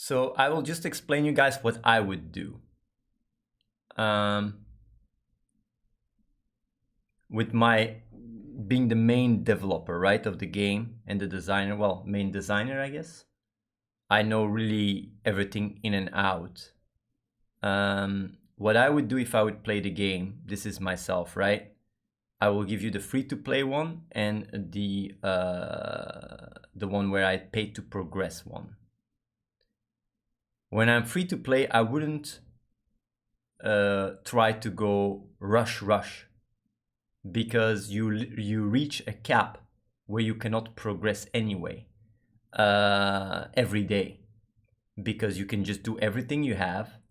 So I will just explain you guys what I would do. With my being the main developer, right, of the game and the designer, well, main designer, I guess. I know really everything in and out. What I would do if I would play the game, this is myself, right? I will give you the free-to-play one and the one where I pay to progress one. When I'm free to play, I wouldn't try to go rush, because you reach a cap where you cannot progress anyway every day, because you can just do everything you have,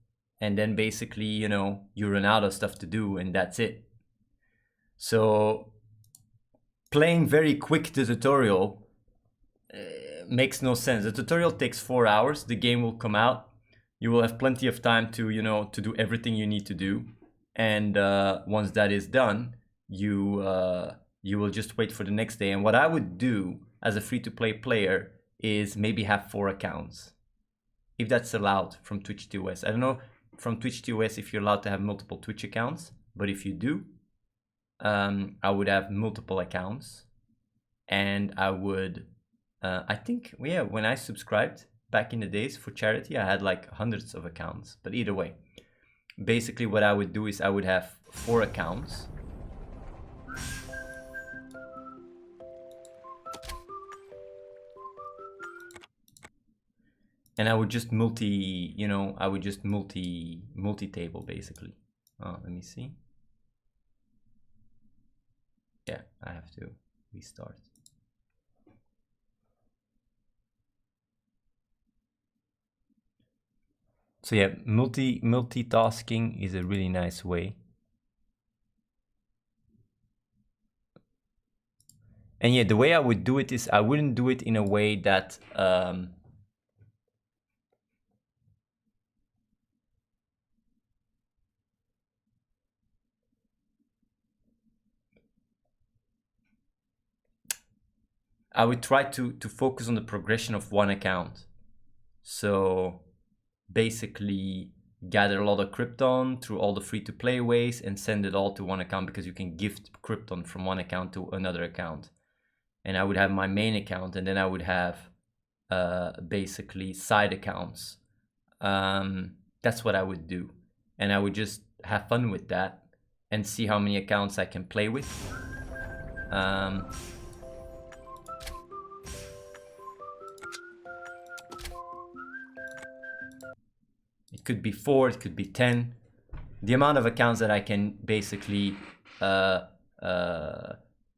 and then basically, you know, you run out of stuff to do, and that's it. So playing very quick the tutorial makes no sense. The tutorial takes 4 hours. The game will come out. You will have plenty of time to, you know, to do everything you need to do. And once that is done, you will just wait for the next day. And what I would do as a free-to-play player is maybe have 4 accounts, if that's allowed from Twitch TOS. I don't know from Twitch TOS if you're allowed to have multiple Twitch accounts, but if you do, I would have multiple accounts, and I would, I think, yeah, when I subscribed back in the days for charity, I had like hundreds of accounts. But either way, basically what I would do is I would have 4 accounts. And I would just multi-table basically. Oh, let me see. Yeah, I have to restart. So yeah, multitasking is a really nice way. And yeah, the way I would do it is I wouldn't do it in a way that I would try to focus on the progression of one account. So basically gather a lot of crypton through all the free-to-play ways and send it all to one account, because you can gift crypton from one account to another account. And I would have my main account, and then I would have basically side accounts. That's what I would do. And I would just have fun with that and see how many accounts I can play with. It could be 4, it could be 10. The amount of accounts that I can basically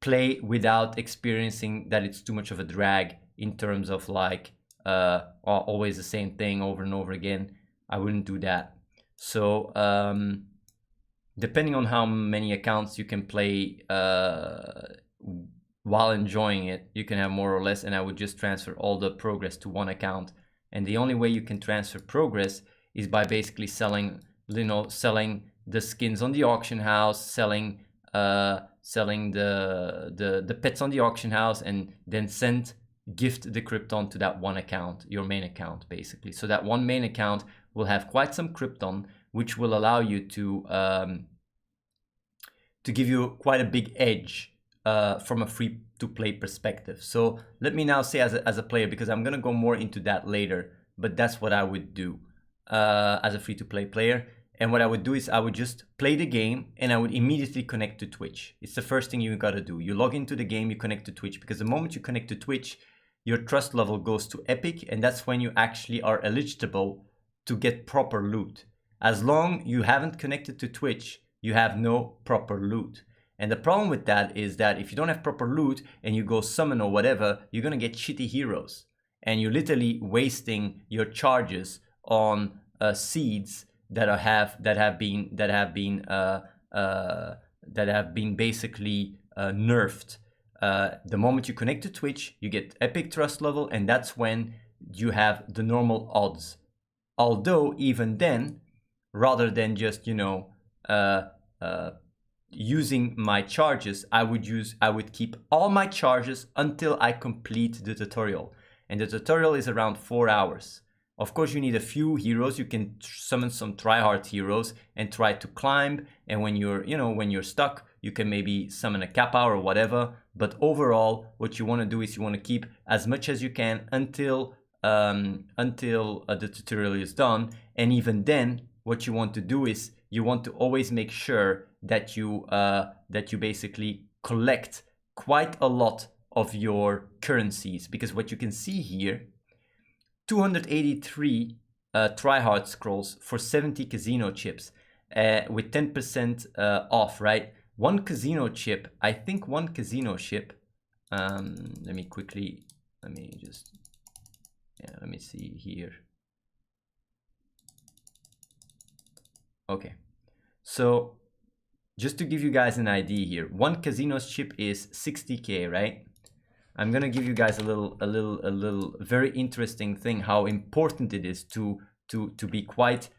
play without experiencing that it's too much of a drag in terms of like always the same thing over and over again. I wouldn't do that. So depending on how many accounts you can play while enjoying it, you can have more or less, and I would just transfer all the progress to one account. And the only way you can transfer progress is by basically selling, you know, selling the skins on the auction house, selling the pets on the auction house, and then gift the crypton to that one account, your main account basically. So that one main account will have quite some crypton, which will allow you to give you quite a big edge from a free-to-play perspective. So let me now say as a player, because I'm gonna go more into that later, but that's what I would do as a free-to-play player. And what I would do is I would just play the game and I would immediately connect to Twitch. It's the first thing you gotta do. You log into the game, you connect to Twitch, because the moment you connect to Twitch, your trust level goes to epic, and that's when you actually are eligible to get proper loot. As long you haven't connected to Twitch, you have no proper loot. And the problem with that is that if you don't have proper loot and you go summon or whatever, you're gonna get shitty heroes, and you're literally wasting your charges on seeds that have been basically nerfed. The moment you connect to Twitch, you get epic trust level, and that's when you have the normal odds. Although even then, rather than just, you know, using my charges, I would keep all my charges until I complete the tutorial. And the tutorial is around 4 hours. Of course, you need a few heroes. You can summon some tryhard heroes and try to climb. And when you're, when you're stuck, you can maybe summon a kappa or whatever. But overall, what you want to do is you want to keep as much as you can until the tutorial is done. And even then, what you want to do is you want to always make sure that you basically collect quite a lot of your currencies, because what you can see here, 283 tryhard scrolls for 70 casino chips with 10% off, right? One casino chip, I think one casino chip, let me see here. Okay, so just to give you guys an idea here, one casino's chip is 60k, right? I'm gonna give you guys a little very interesting thing, how important it is to be quite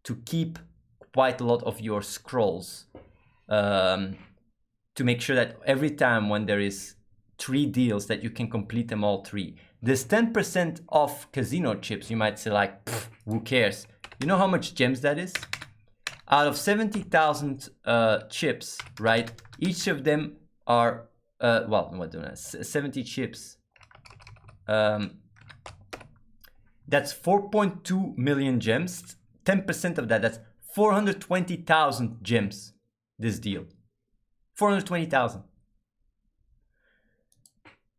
to keep quite a lot of your scrolls, to make sure that every time when there is 3 deals that you can complete them all 3. This 10% off casino chips, you might say like, who cares? You know how much gems that is? Out of 70,000 chips, right? Each of them are, 70 chips. That's 4.2 million gems. 10% of that, that's 420,000 gems, this deal. 420,000.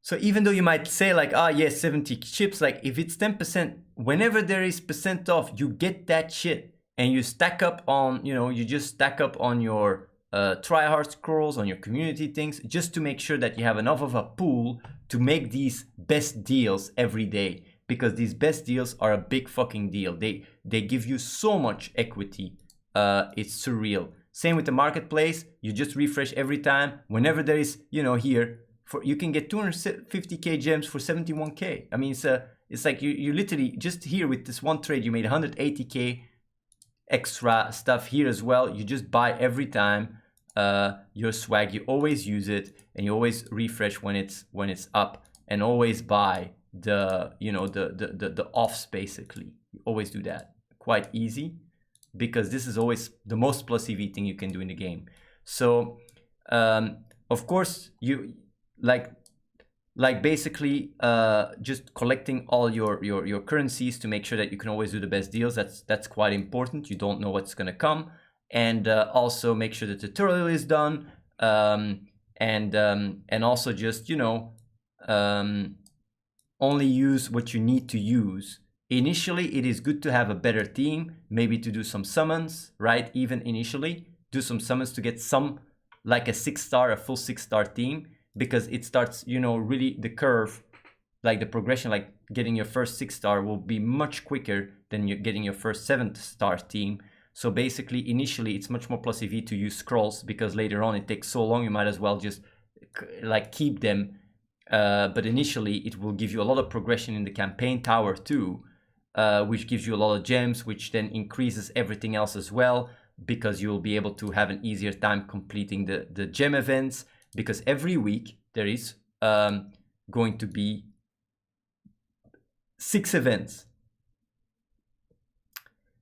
So even though you might say like, yes, 70 chips, like if it's 10%, whenever there is percent off, you get that shit. And you stack up on, you just stack up on your tryhard scrolls, on your community things, just to make sure that you have enough of a pool to make these best deals every day. Because these best deals are a big fucking deal. They give you so much equity. It's surreal. Same with the marketplace. You just refresh every time. Whenever there is, here, you can get 250k gems for 71k. I mean, it's like you literally, just here with this one trade, you made 180k extra stuff here as well. You just buy every time your swag. You always use it, and you always refresh when it's up, and always buy the the offs basically. You always do that. Quite easy, because this is always the most plus EV thing you can do in the game. So of course you like basically just collecting all your currencies to make sure that you can always do the best deals. That's quite important. You don't know what's gonna come. And also make sure the tutorial is done, and also just only use what you need to use. Initially it is good to have a better team, maybe to do some summons, right? Even initially do some summons to get some, like a full 6-star team, because it starts, really the curve, like the progression, like getting your first 6-star will be much quicker than you're getting your first 7-star team. So basically, initially, it's much more plus EV to use scrolls, because later on it takes so long, you might as well just like keep them. But initially, it will give you a lot of progression in the campaign tower too, which gives you a lot of gems, which then increases everything else as well, because you will be able to have an easier time completing the gem events. Because every week there is going to be 6 events.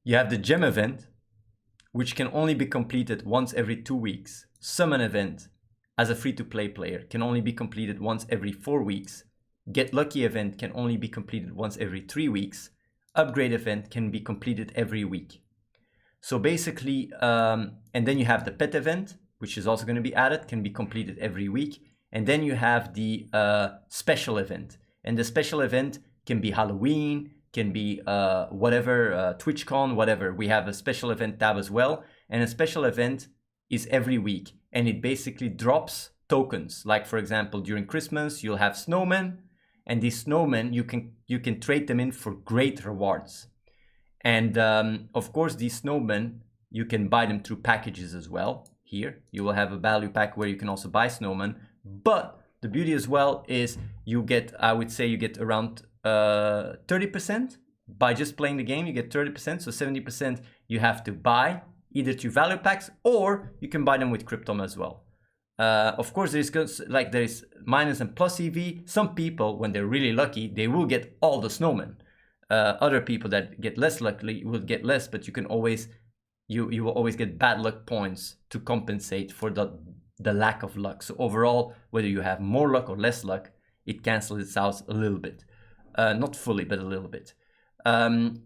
You have the gem event, which can only be completed once every 2 weeks. Summon event, as a free-to-play player, can only be completed once every 4 weeks. Get Lucky event can only be completed once every 3 weeks. Upgrade event can be completed every week. So basically, and then you have the pet event, which is also going to be added, can be completed every week. And then you have the special event. And the special event can be Halloween, can be whatever, TwitchCon, whatever. We have a special event tab as well. And a special event is every week. And it basically drops tokens. Like, for example, during Christmas, you'll have snowmen. And these snowmen, you can trade them in for great rewards. And of course, these snowmen, you can buy them through packages as well. Here, you will have a value pack where you can also buy snowmen. But the beauty as well is you get, I would say you get around 30% by just playing the game. You get 30%, so 70% you have to buy either through value packs, or you can buy them with crypton as well. Of course, there is minus and plus EV. Some people, when they're really lucky, they will get all the snowmen. Other people that get less lucky will get less, but you can always you will always get bad luck points to compensate for the lack of luck. So overall, whether you have more luck or less luck, it cancels itself out a little bit. Not fully, but a little bit.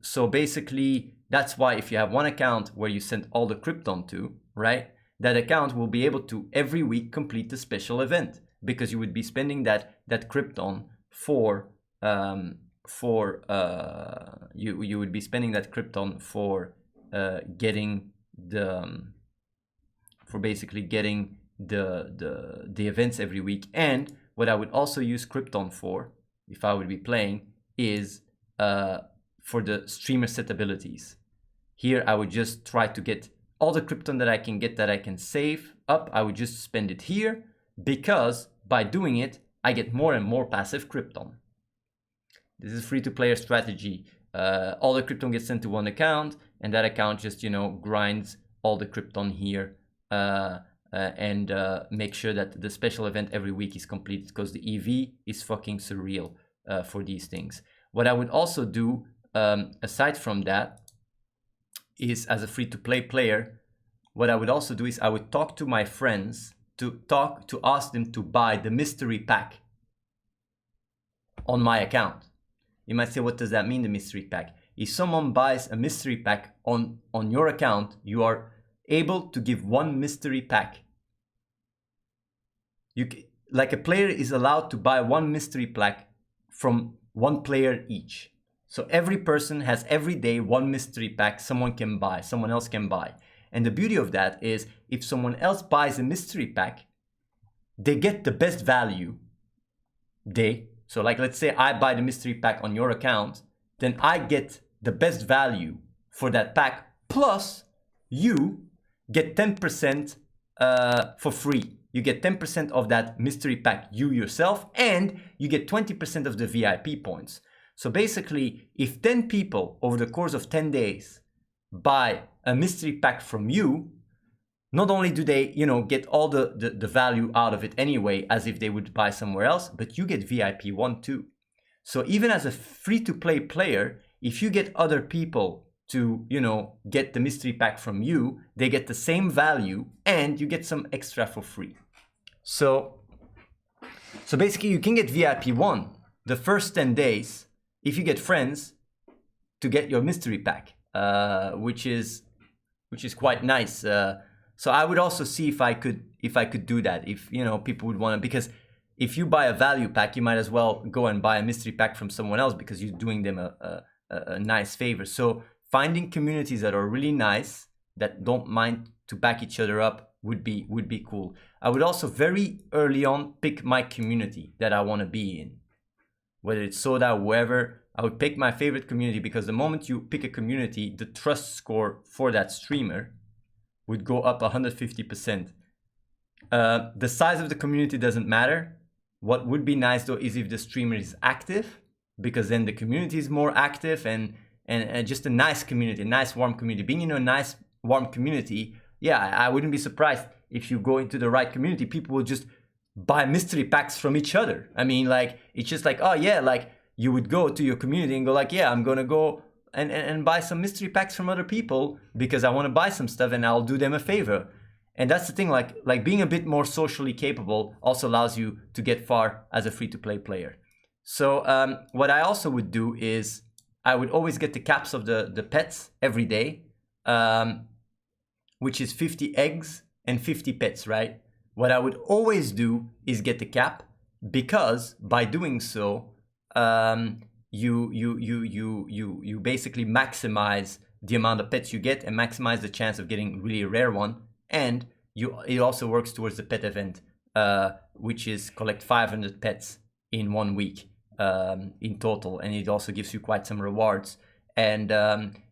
So basically, that's why if you have one account where you send all the crypton to, right, that account will be able to every week complete the special event, because you would be spending that crypton for you would be spending that crypton for getting the for basically getting the events every week. And what I would also use crypton for, if I would be playing, is for the streamer set abilities. Here I would just try to get all the crypton that I can get, that I can save up. I would just spend it here, because by doing it I get more and more passive crypton. This is free-to-player strategy. All the crypton gets sent to one account, and that account just, you know, grinds all the crypton here and make sure that the special event every week is completed, because the EV is fucking surreal for these things. What I would also do, aside from that, is as a free-to-play player, what I would also do is I would talk to my friends to ask them to buy the mystery pack on my account. You might say, what does that mean, the mystery pack? If someone buys a mystery pack on your account, you are able to give one mystery pack. Like a player is allowed to buy one mystery pack from one player each. So every person has every day one mystery pack someone else can buy. And the beauty of that is, if someone else buys a mystery pack, they get the best value. So like, let's say I buy the mystery pack on your account, then I get the best value for that pack, plus you get 10% for free. You get 10% of that mystery pack, you yourself, and you get 20% of the VIP points. So basically, if 10 people over the course of 10 days buy a mystery pack from you, not only do they, you know, get all the value out of it anyway, as if they would buy somewhere else, but you get VIP 1 too. So even as a free-to-play player, if you get other people to, you know, get the mystery pack from you, they get the same value and you get some extra for free. So basically you can get VIP 1 the first 10 days if you get friends to get your mystery pack, which is quite nice. So I would also see if I could do that, if, you know, people would want to, because if you buy a value pack, you might as well go and buy a mystery pack from someone else, because you're doing them a nice favor. So finding communities that are really nice, that don't mind to back each other up, would be cool. I would also very early on pick my community that I want to be in, whether it's Soda, whoever. I would pick my favorite community, because the moment you pick a community, the trust score for that streamer would go up 150%. The size of the community doesn't matter. What would be nice though is if the streamer is active, because then the community is more active, and just a nice community, a nice warm community. Being in a nice warm community, yeah, I wouldn't be surprised if you go into the right community, people will just buy mystery packs from each other. I mean, like, it's just like, oh yeah, like you would go to your community and go like, yeah, I'm gonna go and buy some mystery packs from other people because I want to buy some stuff and I'll do them a favor. And that's the thing, like being a bit more socially capable also allows you to get far as a free-to-play player. So what I also would do is I would always get the caps of the pets every day, which is 50 eggs and 50 pets, right? What I would always do is get the cap, because by doing so, you basically maximize the amount of pets you get and maximize the chance of getting really a rare one. And it also works towards the pet event, which is collect 500 pets in 1 week in total. And it also gives you quite some rewards. And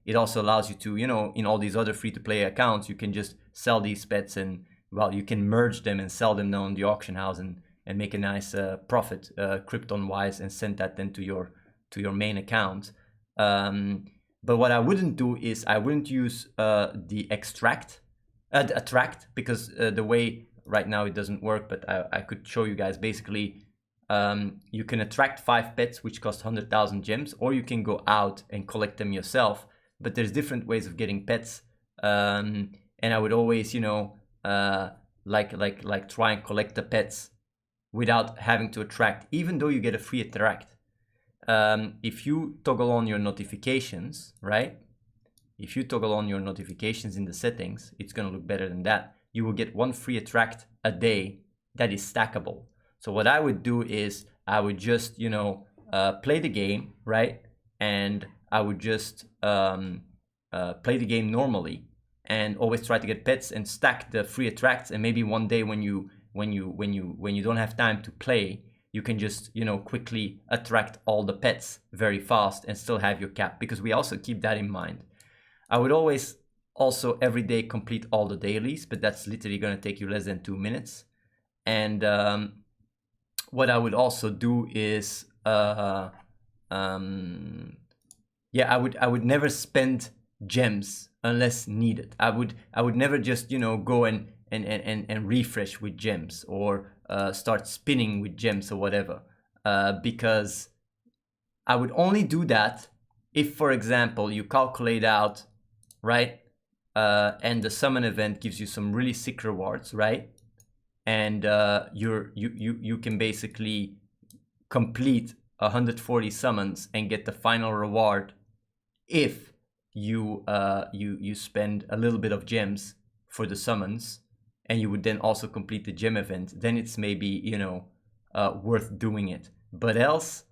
it also allows you to, you know, in all these other free-to-play accounts, you can just sell these pets, and, well, you can merge them and sell them on the auction house and make a nice profit crypton-wise, and send that then to your main account. But what I wouldn't do is I wouldn't use the attract, because the way right now it doesn't work, but I could show you guys. Basically, you can attract 5 pets, which cost 100,000 gems, or you can go out and collect them yourself. But there's different ways of getting pets, and I would always, you know, like try and collect the pets without having to attract, even though you get a free attract. If you toggle on your notifications, right? If you toggle on your notifications in the settings, it's gonna look better than that. You will get 1 free attract a day that is stackable. So what I would do is I would just, you know, play the game, right? And I would just play the game normally and always try to get pets and stack the free attracts. And maybe one day when you don't have time to play, you can just, you know, quickly attract all the pets very fast and still have your cap, because we also keep that in mind. I would always also every day complete all the dailies, but that's literally going to take you less than 2 minutes. And what I would also do is, yeah, I would never spend gems unless needed. I would never just, you know, go and refresh with gems, or start spinning with gems or whatever, because I would only do that if, for example, you calculate out, right, and the summon event gives you some really sick rewards, right, and you can basically complete 140 summons and get the final reward if you spend a little bit of gems for the summons, and you would then also complete the gem event. Then it's maybe, you know, worth doing it. But else,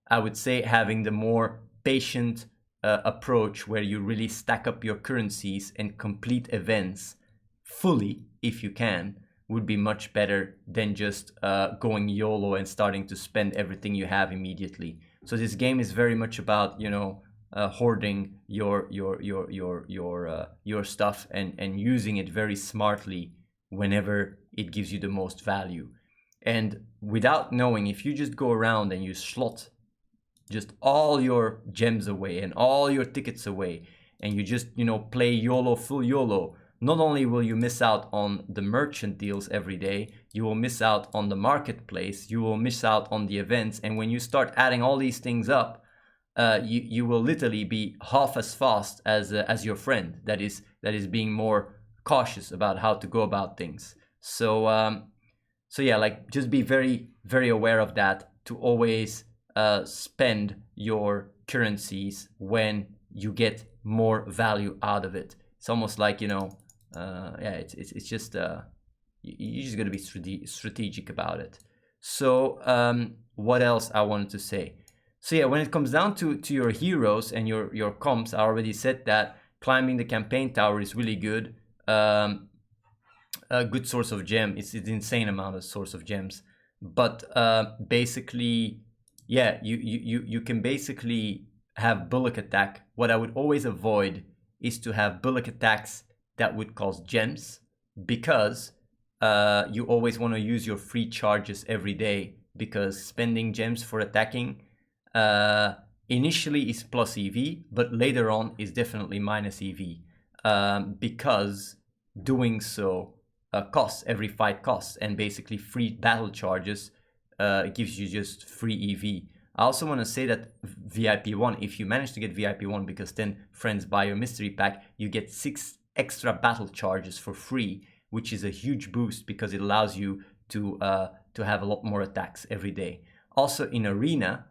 I would say having the more patient approach, where you really stack up your currencies and complete events fully, if you can, would be much better than just going YOLO and starting to spend everything you have immediately. So this game is very much about, you know, hoarding your stuff and using it very smartly whenever it gives you the most value. And without knowing, if you just go around and you slot just all your gems away and all your tickets away, and you just, you know, play YOLO, full YOLO, not only will you miss out on the merchant deals every day, you will miss out on the marketplace, you will miss out on the events. And when you start adding all these things up, you will literally be half as fast as your friend that is being more cautious about how to go about things. So yeah, like, just be very, very aware of that, to always spend your currencies when you get more value out of it. It's almost like, you know, yeah, it's just you just gotta be strategic about it. So what else I wanted to say? So yeah, when it comes down to your heroes and your comps, I already said that climbing the campaign tower is really good. A good source of gem. It's an insane amount of source of gems. But basically, yeah, you can basically have bullock attack. What I would always avoid is to have bullock attacks that would cost gems, because you always want to use your free charges every day, because spending gems for attacking initially is plus EV, but later on is definitely minus EV, because doing so costs, every fight costs, and basically free battle charges gives you just free EV. I also want to say that VIP 1, if you manage to get VIP 1, because then friends buy your mystery pack, you get 6 extra battle charges for free, which is a huge boost, because it allows you to have a lot more attacks every day. Also in arena,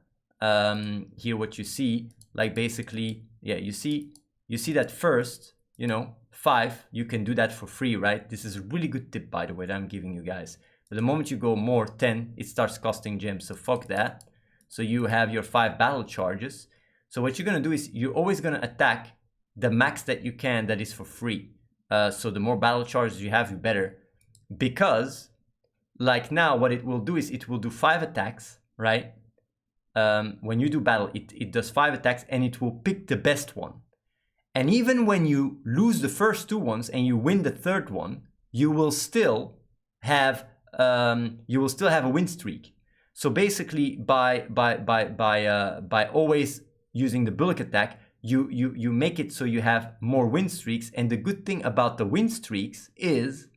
here what you see, like, basically, yeah, you see that first, you know, 5, you can do that for free, right? This is a really good tip, by the way, that I'm giving you guys. But the moment you go more, 10, it starts costing gems, so fuck that. So you have your 5 battle charges. So what you're gonna do is you're always gonna attack the max that you can that is for free. So the more battle charges you have, the better. Because, like, now what it will do is it will do 5 attacks, right? When you do battle, it does 5 attacks, and it will pick the best one. And even when you lose the first 2 ones and you win the third one, you will still have a win streak. So basically, by always using the bullock attack, you make it so you have more win streaks. And the good thing about the win streaks is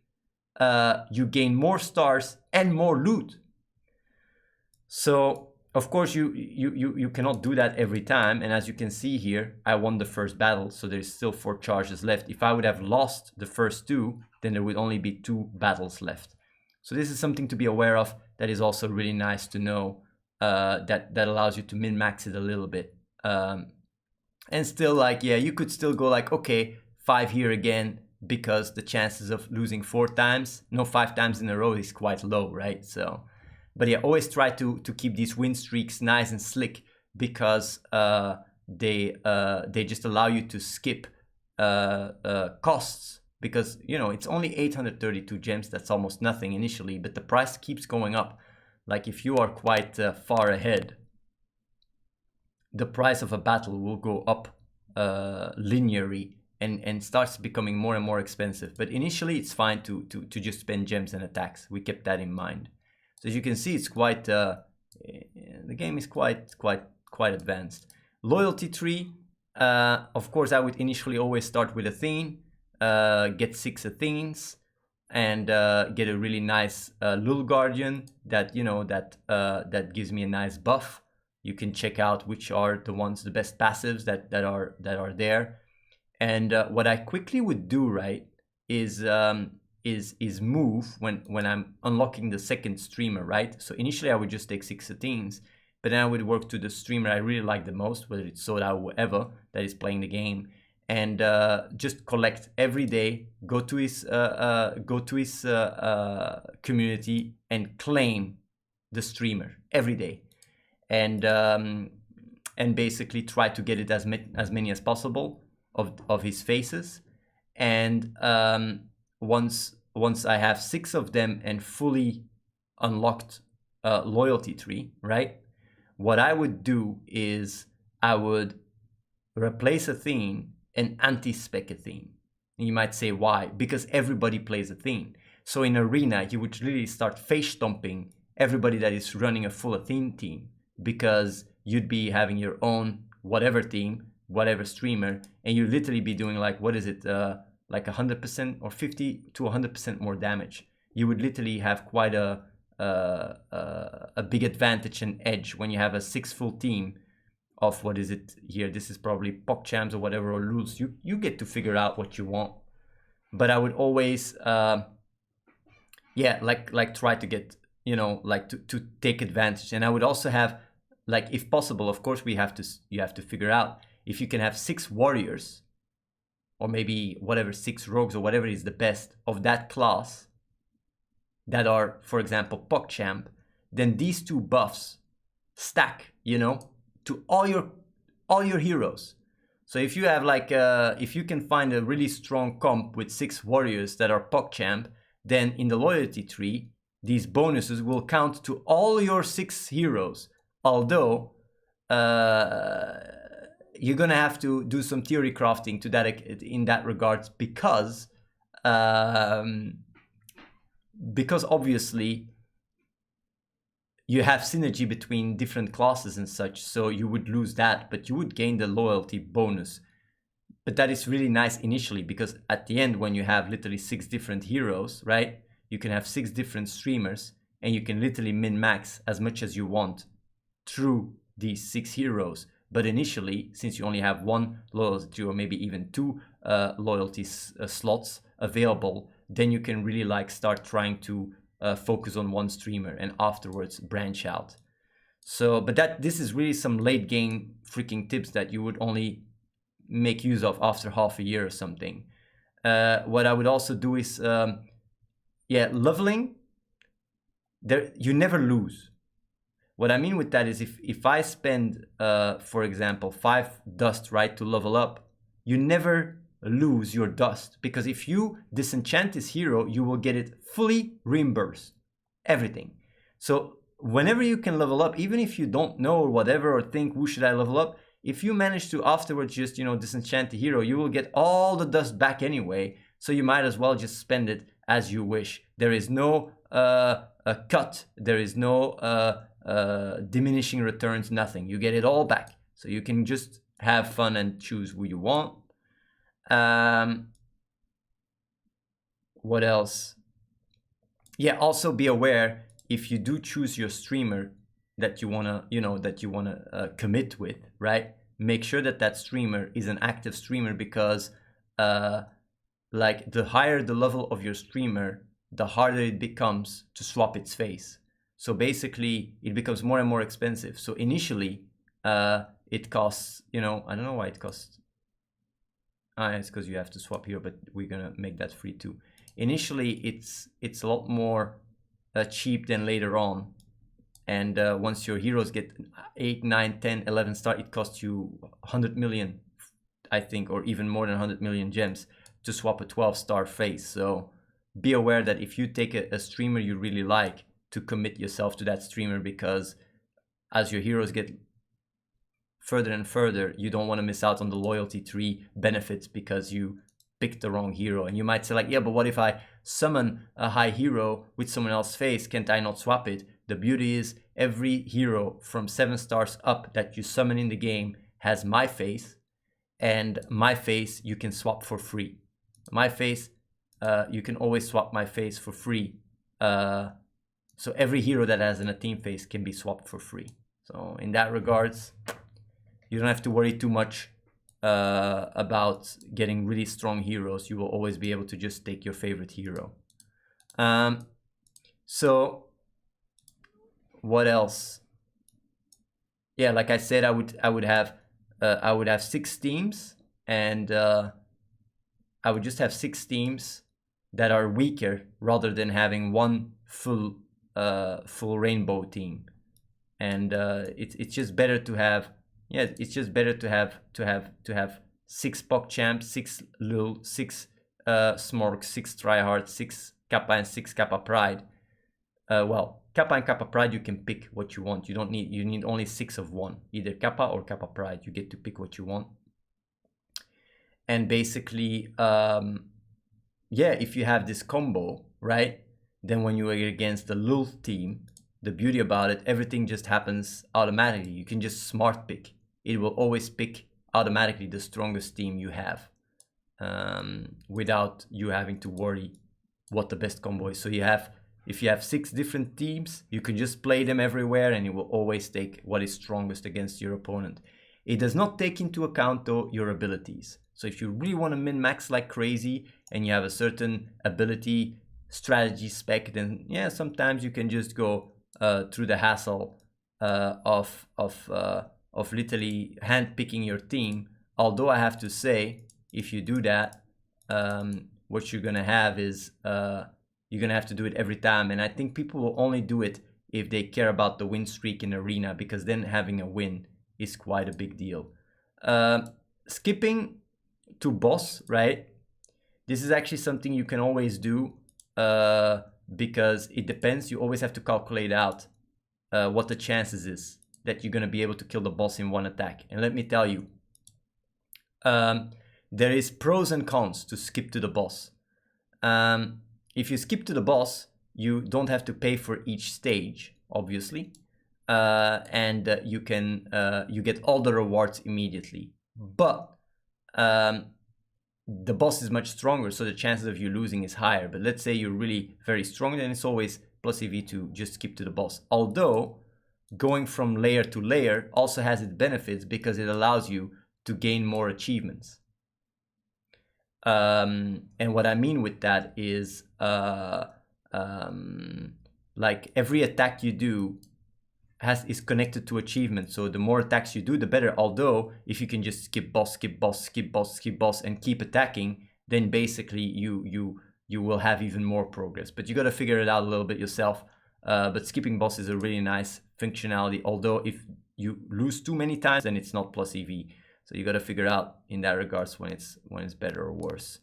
you gain more stars and more loot. So of course you cannot do that every time, and as you can see here, I won the first battle, so there's still 4 charges left. If I would have lost the first 2, then there would only be 2 battles left. So this is something to be aware of. That is also really nice to know, that allows you to min-max it a little bit. And still, like, yeah, you could still go like, okay, 5 here again, because the chances of losing 5 times in a row is quite low, right? So, but yeah, always try to keep these win streaks nice and slick, because they just allow you to skip costs, because, you know, it's only 832 gems. That's almost nothing initially, but the price keeps going up. Like if you are quite far ahead, the price of a battle will go up linearly and starts becoming more and more expensive. But initially it's fine to just spend gems and attacks. We kept that in mind. So as you can see, it's quite the game is quite advanced. Loyalty tree, of course I would initially always start with Athene, get 6 Athenes, and get a really nice Lul Guardian that, you know, that gives me a nice buff. You can check out which are the best passives that are there. And what I quickly would do, right, is move when I'm unlocking the second streamer, right? So initially I would just take 6 Athenes, but then I would work to the streamer I really like the most, whether it's Soda or whoever that is playing the game, and just collect every day, go to his community and claim the streamer every day, and basically try to get it as many as possible of his faces. And once I have 6 of them and fully unlocked loyalty tree, right, what I would do is I would replace Athene and anti-spec Athene. And you might say, why? Because everybody plays Athene. So in arena, you would really start face stomping everybody that is running a full Athene team, because you'd be having your own whatever team, whatever streamer, and you literally be doing like, what is it, like 100% or 50 to 100% more damage. You would literally have quite a big advantage and edge when you have a 6 full team of, what is it here, this is probably PogChamps or whatever, or Lulz. You get to figure out what you want. But I would always yeah, like try to get, you know, like to take advantage. And I would also have, like, if possible, of course, you have to figure out if you can have 6 warriors, or maybe whatever, 6 rogues or whatever is the best of that class that are, for example, PogChamp, then these 2 buffs stack, you know, to all your heroes. So if you have like if you can find a really strong comp with 6 warriors that are PogChamp, then in the loyalty tree, these bonuses will count to all your 6 heroes. Although you're gonna have to do some theory crafting to that in that regards, because obviously you have synergy between different classes and such, so you would lose that, but you would gain the loyalty bonus. But that is really nice initially, because at the end, when you have literally 6 different heroes, right, you can have 6 different streamers, and you can literally min-max as much as you want through these 6 heroes. But initially, since you only have 1 loyalty or maybe even 2 loyalty slots available, then you can really like start trying to focus on 1 streamer and afterwards branch out. So, but this is really some late game freaking tips that you would only make use of after half a year or something. What I would also do is, yeah, leveling. There, you never lose. What I mean with that is, if I spend, for example, 5 dust, right, to level up, you never lose your dust, because if you disenchant this hero, you will get it fully reimbursed, everything. So whenever you can level up, even if you don't know or whatever, or think, who should I level up, if you manage to afterwards just, you know, disenchant the hero, you will get all the dust back anyway, so you might as well just spend it as you wish. There is no cut, there is no diminishing returns, nothing. You get it all back, so you can just have fun and choose who you want. What else? yeah, also be aware if you do choose your streamer that you wanna, commit with, right? Make sure that that streamer is an active streamer, because like the higher the level of your streamer, the harder it becomes to swap its face. So basically, it becomes more and more expensive. So initially, it costs, I don't know why it costs. It's because you have to swap here, but we're gonna make that free too. Initially, it's a lot more cheap than later on. And once your heroes get 8, 9, 10, 11 star, it costs you 100 million, I think, or even more than 100 million gems to swap a 12-star face. So be aware that if you take a streamer you really like, to commit yourself to that streamer, because as your heroes get further and further, you don't want to miss out on the loyalty tree benefits because you picked the wrong hero. And you might say like, yeah, but what if I summon a high hero with someone else's face? Can't I not swap it? The beauty is every hero from 7 stars up that you summon in the game has my face, and my face you can swap for free. My face, you can always swap my face for free. So every hero that has an Athene face can be swapped for free. So in that regards, you don't have to worry too much about getting really strong heroes. You will always be able to just take your favorite hero. So what else? Yeah, like I said, I would have 6 teams, and I would just have 6 teams that are weaker rather than having one full rainbow team. And it's just better to have, yeah, it's just better to have 6 Puck Champs, 6 Lul, 6 Smorg, 6 Tryhard, 6 Kappa, and 6 Kappa Pride. Well, Kappa and Kappa Pride, you can pick what you want. You need only 6 of one, either Kappa or Kappa Pride. You get to pick what you want. And basically, yeah, if you have this combo, right, then when you are against the Lul team, the beauty about it, everything just happens automatically. You can just smart pick. It will always pick automatically the strongest team you have, without you having to worry what the best combo is. So if you have 6 different teams, you can just play them everywhere, and it will always take what is strongest against your opponent. It does not take into account, though, your abilities. So if you really want to min-max like crazy and you have a certain ability, strategy, spec, then yeah, sometimes you can just go through the hassle of literally hand-picking your team. Although I have to say, if you do that, what you're gonna have is you're gonna have to do it every time. And I think people will only do it if they care about the win streak in arena, because then having a win is quite a big deal. Skipping to boss, right? This is actually something you can always do, because it depends. You always have to calculate out what the chances is that you're going to be able to kill the boss in one attack. And let me tell you, there is pros and cons to skip to the boss. If you skip to the boss, you don't have to pay for each stage, obviously, and you get all the rewards immediately. But the boss is much stronger, so the chances of you losing is higher. But let's say you're really very strong, then it's always plus EV to just skip to the boss. Although going from layer to layer also has its benefits, because it allows you to gain more achievements. And what I mean with that is like every attack you do is connected to achievement. So the more attacks you do, the better. Although if you can just skip boss, skip boss, skip boss, skip boss, and keep attacking, then basically you will have even more progress. But you got to figure it out a little bit yourself. But skipping boss is a really nice functionality. Although if you lose too many times, then it's not plus EV. So you got to figure out in that regards when it's better or worse.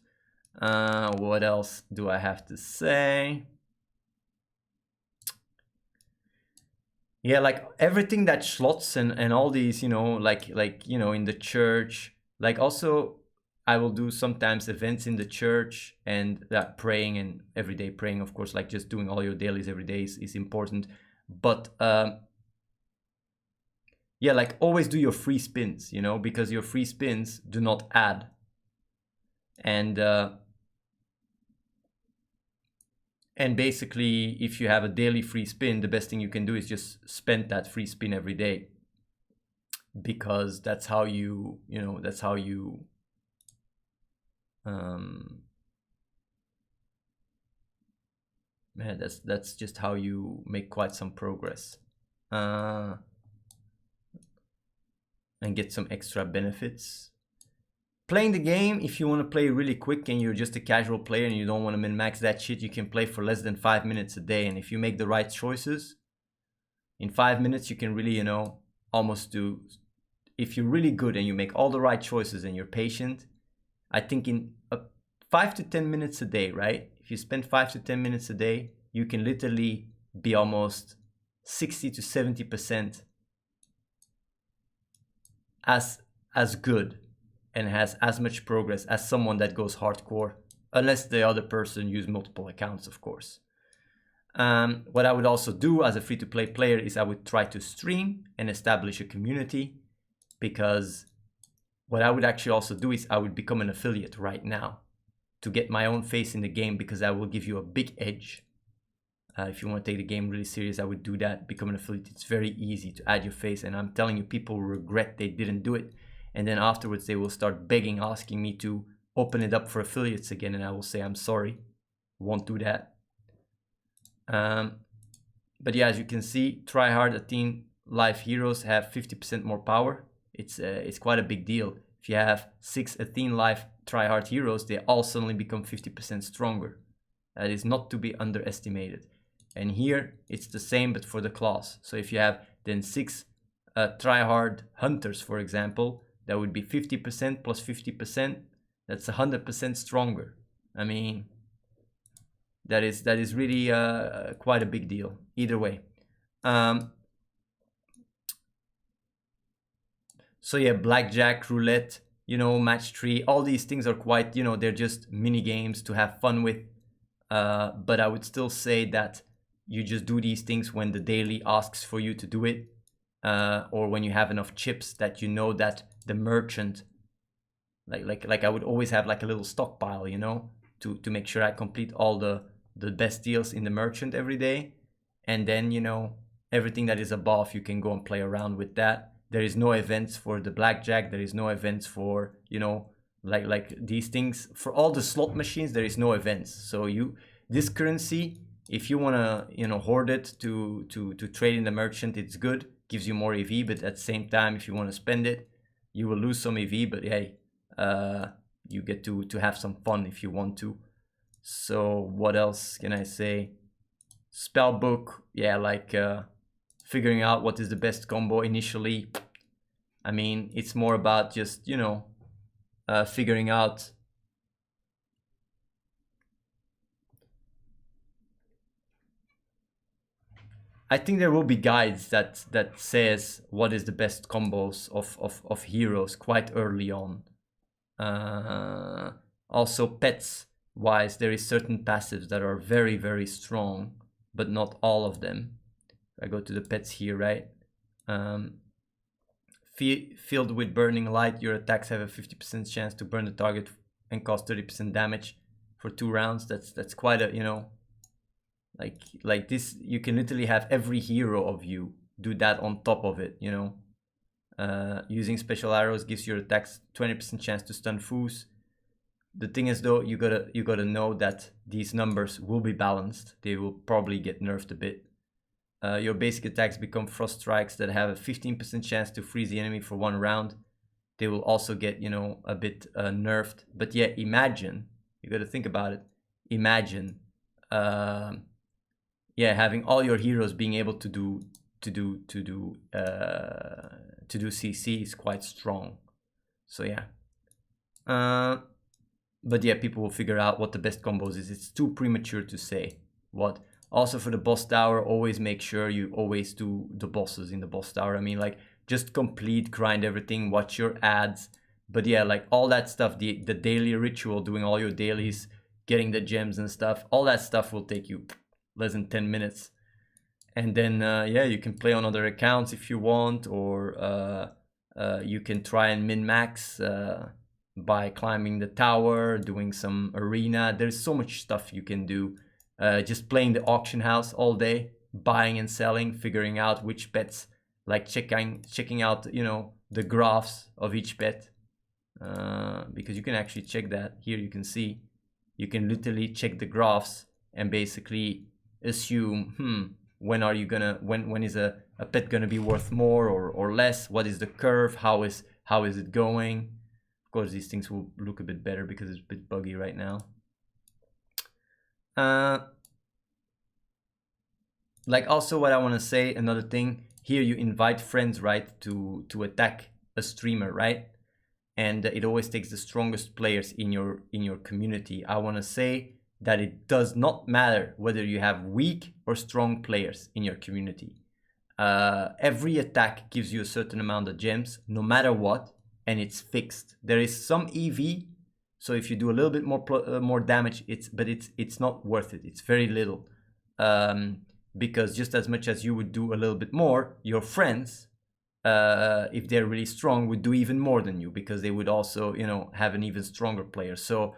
What else do I have to say? Yeah, like everything that slots and all these, like in the church. Like also, I will do sometimes events in the church, and that praying and everyday praying, of course, like just doing all your dailies every day is important. But yeah, like always do your free spins, because your free spins do not add. And And basically, if you have a daily free spin, the best thing you can do is just spend that free spin every day, because that's how you, that's how you man, that's just how you make quite some progress and get some extra benefits. Playing the game, if you want to play really quick and you're just a casual player and you don't want to min-max that shit, you can play for less than 5 minutes a day. And if you make the right choices, in 5 minutes you can really, almost do, if you're really good and you make all the right choices and you're patient, I think in 5 to 10 minutes a day, right? If you spend 5 to 10 minutes a day, you can literally be almost 60 to 70% as good and has as much progress as someone that goes hardcore, unless the other person use multiple accounts, of course. What I would also do as a free-to-play player is I would try to stream and establish a community, because what I would actually also do is I would become an affiliate right now to get my own face in the game, because that will give you a big edge. If you want to take the game really serious, I would do that, become an affiliate. It's very easy to add your face, and I'm telling you, people regret they didn't do it. And then afterwards they will start begging, asking me to open it up for affiliates again, and I will say, I'm sorry, won't do that. But yeah, as you can see, tryhard Athene life heroes have 50% more power. It's quite a big deal. If you have 6 Athene life tryhard heroes, they all suddenly become 50% stronger. That is not to be underestimated. And here it's the same, but for the class. So if you have then 6 tryhard hunters, for example, that would be 50% plus 50%. That's 100% stronger. I mean, that is really quite a big deal. Either way. So yeah, blackjack, roulette, match 3. All these things are quite, they're just mini games to have fun with. But I would still say that you just do these things when the daily asks for you to do it, or when you have enough chips that you know that the merchant, like I would always have like a little stockpile, to make sure I complete all the best deals in the merchant every day. And then, everything that is above, you can go and play around with that. There is no events for the blackjack. There is no events for, like these things. For all the slot machines, there is no events. So this currency, if you want to, hoard it to trade in the merchant, it's good. Gives you more EV, but at the same time, if you want to spend it, you will lose some EV, but hey, you get to have some fun if you want to. So what else can I say? Spell book, yeah, like figuring out what is the best combo initially. I mean, it's more about just, figuring out. I think there will be guides that says what is the best combos of heroes quite early on. Also pets wise, there is certain passives that are very, very strong, but not all of them. I go to the pets here, right? Filled with burning light, your attacks have a 50% chance to burn the target and cause 30% damage for 2 rounds. That's quite a, like this, you can literally have every hero of you do that on top of it, using special arrows gives your attacks 20% chance to stun foes. The thing is though, you gotta know that these numbers will be balanced. They will probably get nerfed a bit. Your basic attacks become frost strikes that have a 15% chance to freeze the enemy for 1 round. They will also get, a bit nerfed. But yeah, imagine, you gotta think about it. Imagine, yeah, having all your heroes being able to do CC is quite strong. So yeah. But yeah, people will figure out what the best combos is. It's too premature to say what. Also for the boss tower, always make sure you always do the bosses in the boss tower. I mean, like, just complete, grind everything, watch your ads. But yeah, like all that stuff, the daily ritual, doing all your dailies, getting the gems and stuff, all that stuff will take you less than 10 minutes. And then, yeah, you can play on other accounts if you want, or you can try and min-max by climbing the tower, doing some arena. There's so much stuff you can do just playing the auction house all day, buying and selling, figuring out which bets, like checking out, you know, the graphs of each bet, because you can actually check that. Here you can see, you can literally check the graphs and basically assume, when is a bet gonna be worth more or less? What is the curve? How is it going? Of course, these things will look a bit better because it's a bit buggy right now. Like also what I want to say, another thing here, you invite friends, right, to attack a streamer, right? And it always takes the strongest players in your community. I want to say that it does not matter whether you have weak or strong players in your community. Every attack gives you a certain amount of gems, no matter what, and it's fixed. There is some EV, so if you do a little bit more damage, it's not worth it. It's very little, because just as much as you would do a little bit more, your friends, if they're really strong, would do even more than you, because they would also, you know, have an even stronger player. So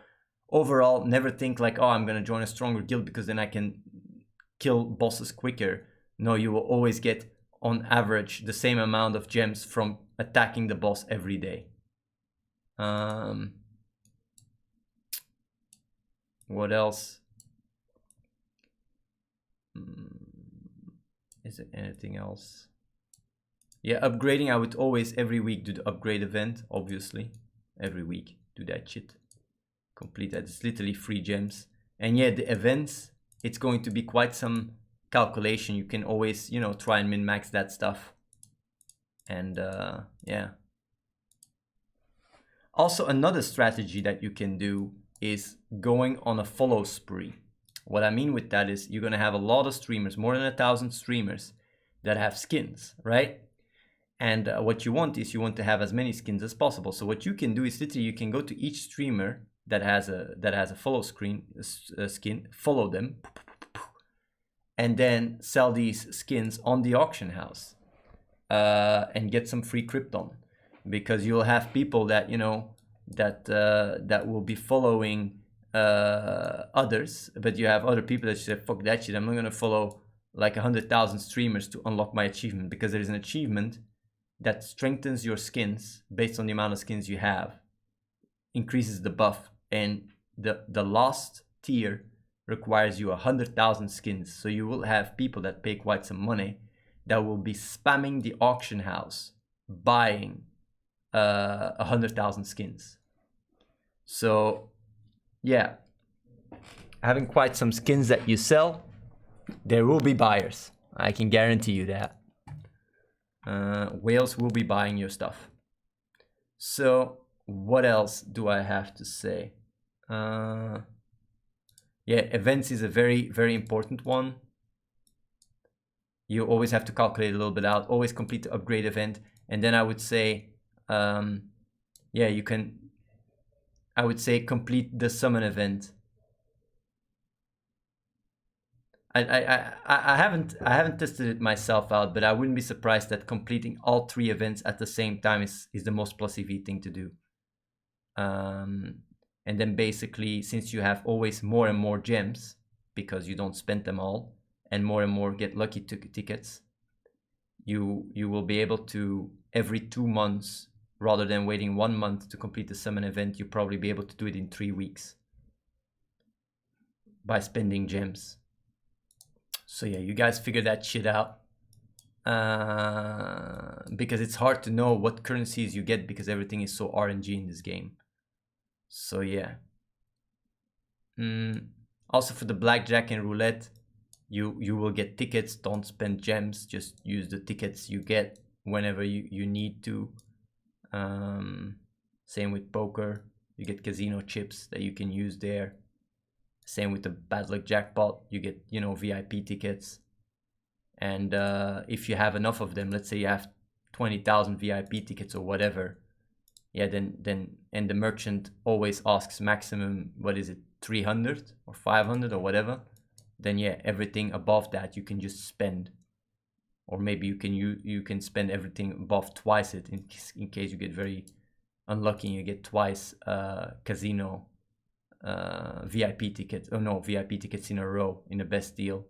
overall, never think like, oh, I'm gonna join a stronger guild because then I can kill bosses quicker. No, you will always get, on average, the same amount of gems from attacking the boss every day. What else? Is there anything else? Yeah, upgrading, I would always every week do the upgrade event, obviously. Every week, do that shit. Complete that. It's literally free gems. And yeah, the events, it's going to be quite some calculation. You can always, you know, try and min-max that stuff. And yeah. Also, another strategy that you can do is going on a follow spree. What I mean with that is you're going to have a lot of streamers, more than 1,000 streamers that have skins, right? And what you want is you want to have as many skins as possible. So what you can do is literally you can go to each streamer that has a follow skin, follow them, and then sell these skins on the auction house, and get some free crypton, because you'll have people that, you know, that will be following others, but you have other people that say, fuck that shit, I'm not gonna follow like 100,000 streamers to unlock my achievement, because there is an achievement that strengthens your skins based on the amount of skins you have, increases the buff, and the last tier requires you 100,000 skins. So you will have people that pay quite some money that will be spamming the auction house buying 100,000 skins. So yeah, having quite some skins that you sell, there will be buyers. I can guarantee you that. Whales will be buying your stuff. So what else do I have to say? Yeah, events is a very, very important one. You always have to calculate a little bit out, always complete the upgrade event. And then I would say, yeah, you can, I would say complete the summon event. I haven't tested it myself out, but I wouldn't be surprised that completing all 3 events at the same time is the most plus EV thing to do. And then basically, since you have always more and more gems, because you don't spend them all, and more get lucky tickets, you will be able to, every 2 months, rather than waiting 1 month to complete the summon event, you'll probably be able to do it in 3 weeks by spending gems. So yeah, you guys figure that shit out, because it's hard to know what currencies you get, because everything is so RNG in this game. So yeah. Also for the blackjack and roulette, you will get tickets. Don't spend gems, just use the tickets you get whenever you need to. Same with poker, you get casino chips that you can use there. Same with the bad luck jackpot, you get, you know, VIP tickets. And if you have enough of them, let's say you have 20,000 VIP tickets or whatever, yeah, then and the merchant always asks maximum, what is it, 300 or 500 or whatever, then yeah, everything above that you can just spend. Or maybe you can spend everything above twice it, in case you get very unlucky and you get twice casino VIP tickets, oh no, VIP tickets in a row in the best deal,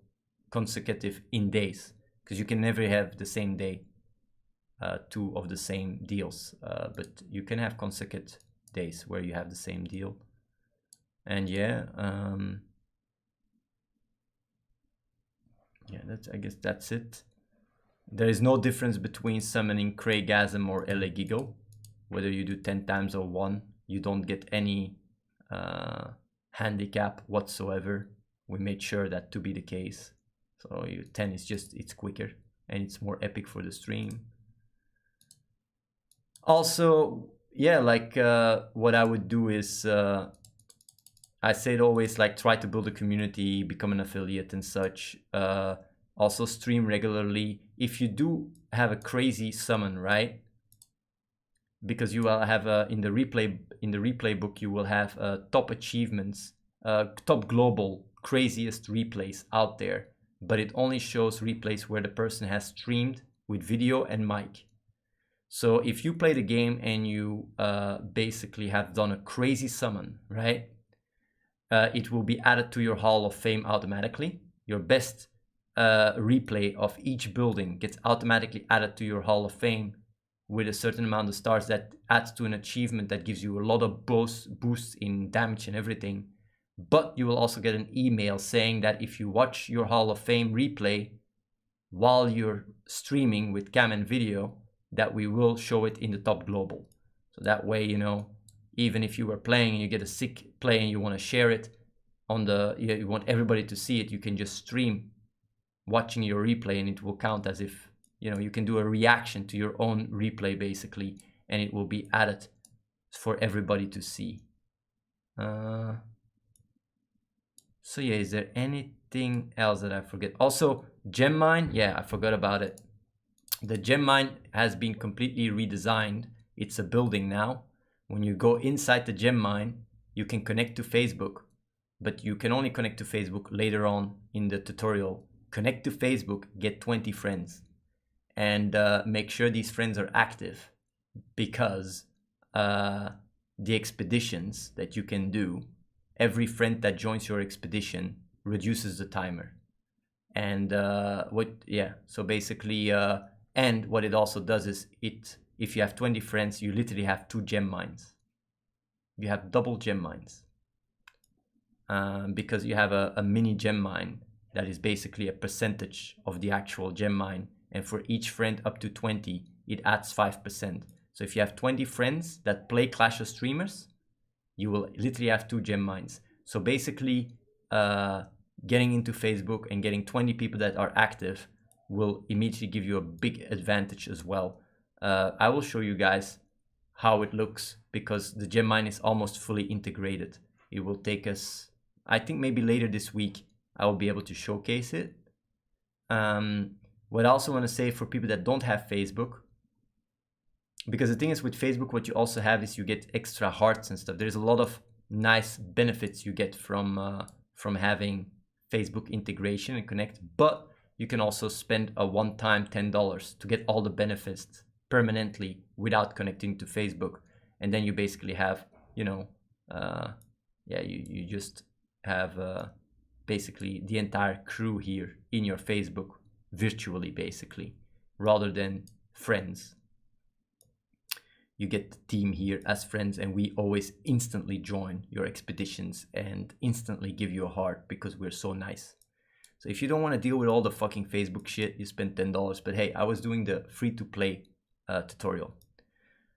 consecutive in days, because you can never have the same day two of the same deals, but you can have consecutive days where you have the same deal. And yeah, yeah, I guess that's it. There is no difference between summoning Craigasm or LA Giggle. Whether you do 10 times or 1, you don't get any handicap whatsoever. We made sure that to be the case. So 10 is just, it's quicker and it's more epic for the stream. Also, yeah, like what I would do is, I say it always, like, try to build a community, become an affiliate and such. Also stream regularly. If you do have a crazy summon, right? Because you will have in the replay book, you will have top achievements, top global craziest replays out there, but it only shows replays where the person has streamed with video and mic. So if you play the game and you basically have done a crazy summon, right? It will be added to your Hall of Fame automatically. Your best replay of each building gets automatically added to your Hall of Fame with a certain amount of stars that adds to an achievement that gives you a lot of boosts in damage and everything. But you will also get an email saying that if you watch your Hall of Fame replay while you're streaming with cam and video, that we will show it in the top global. So that way, you know, even if you were playing and you get a sick play and you want to share it on the, you want everybody to see it, you can just stream watching your replay and it will count as if, you know, you can do a reaction to your own replay basically, and it will be added for everybody to see. So yeah, is there anything else that I forget? Also, gem mine, yeah, I forgot about it. The gem mine has been completely redesigned. It's a building now. When you go inside the gem mine, you can connect to Facebook, but you can only connect to Facebook later on in the tutorial. Connect to Facebook, get 20 friends, and make sure these friends are active, because the expeditions that you can do, every friend that joins your expedition reduces the timer. And so basically, and what it also does is, if you have 20 friends, you literally have 2 gem mines. You have double gem mines, because you have a mini gem mine that is basically a percentage of the actual gem mine, and for each friend up to 20, it adds 5%. So if you have 20 friends that play Clash of Streamers, you will literally have 2 gem mines. So basically, getting into Facebook and getting 20 people that are active will immediately give you a big advantage as well. I will show you guys how it looks, because the gem mine is almost fully integrated. It will take us, I think maybe later this week, I will be able to showcase it. What I also want to say for people that don't have Facebook, because the thing is with Facebook, what you also have is you get extra hearts and stuff. There's a lot of nice benefits you get from having Facebook integration and connect, but you can also spend a one-time $10 to get all the benefits permanently without connecting to Facebook. And then you basically have, you know, you just have basically the entire crew here in your Facebook virtually, basically, rather than friends. You get the team here as friends, and we always instantly join your expeditions and instantly give you a heart because we're so nice. So if you don't want to deal with all the fucking Facebook shit, you spend $10. But hey, I was doing the free-to-play tutorial.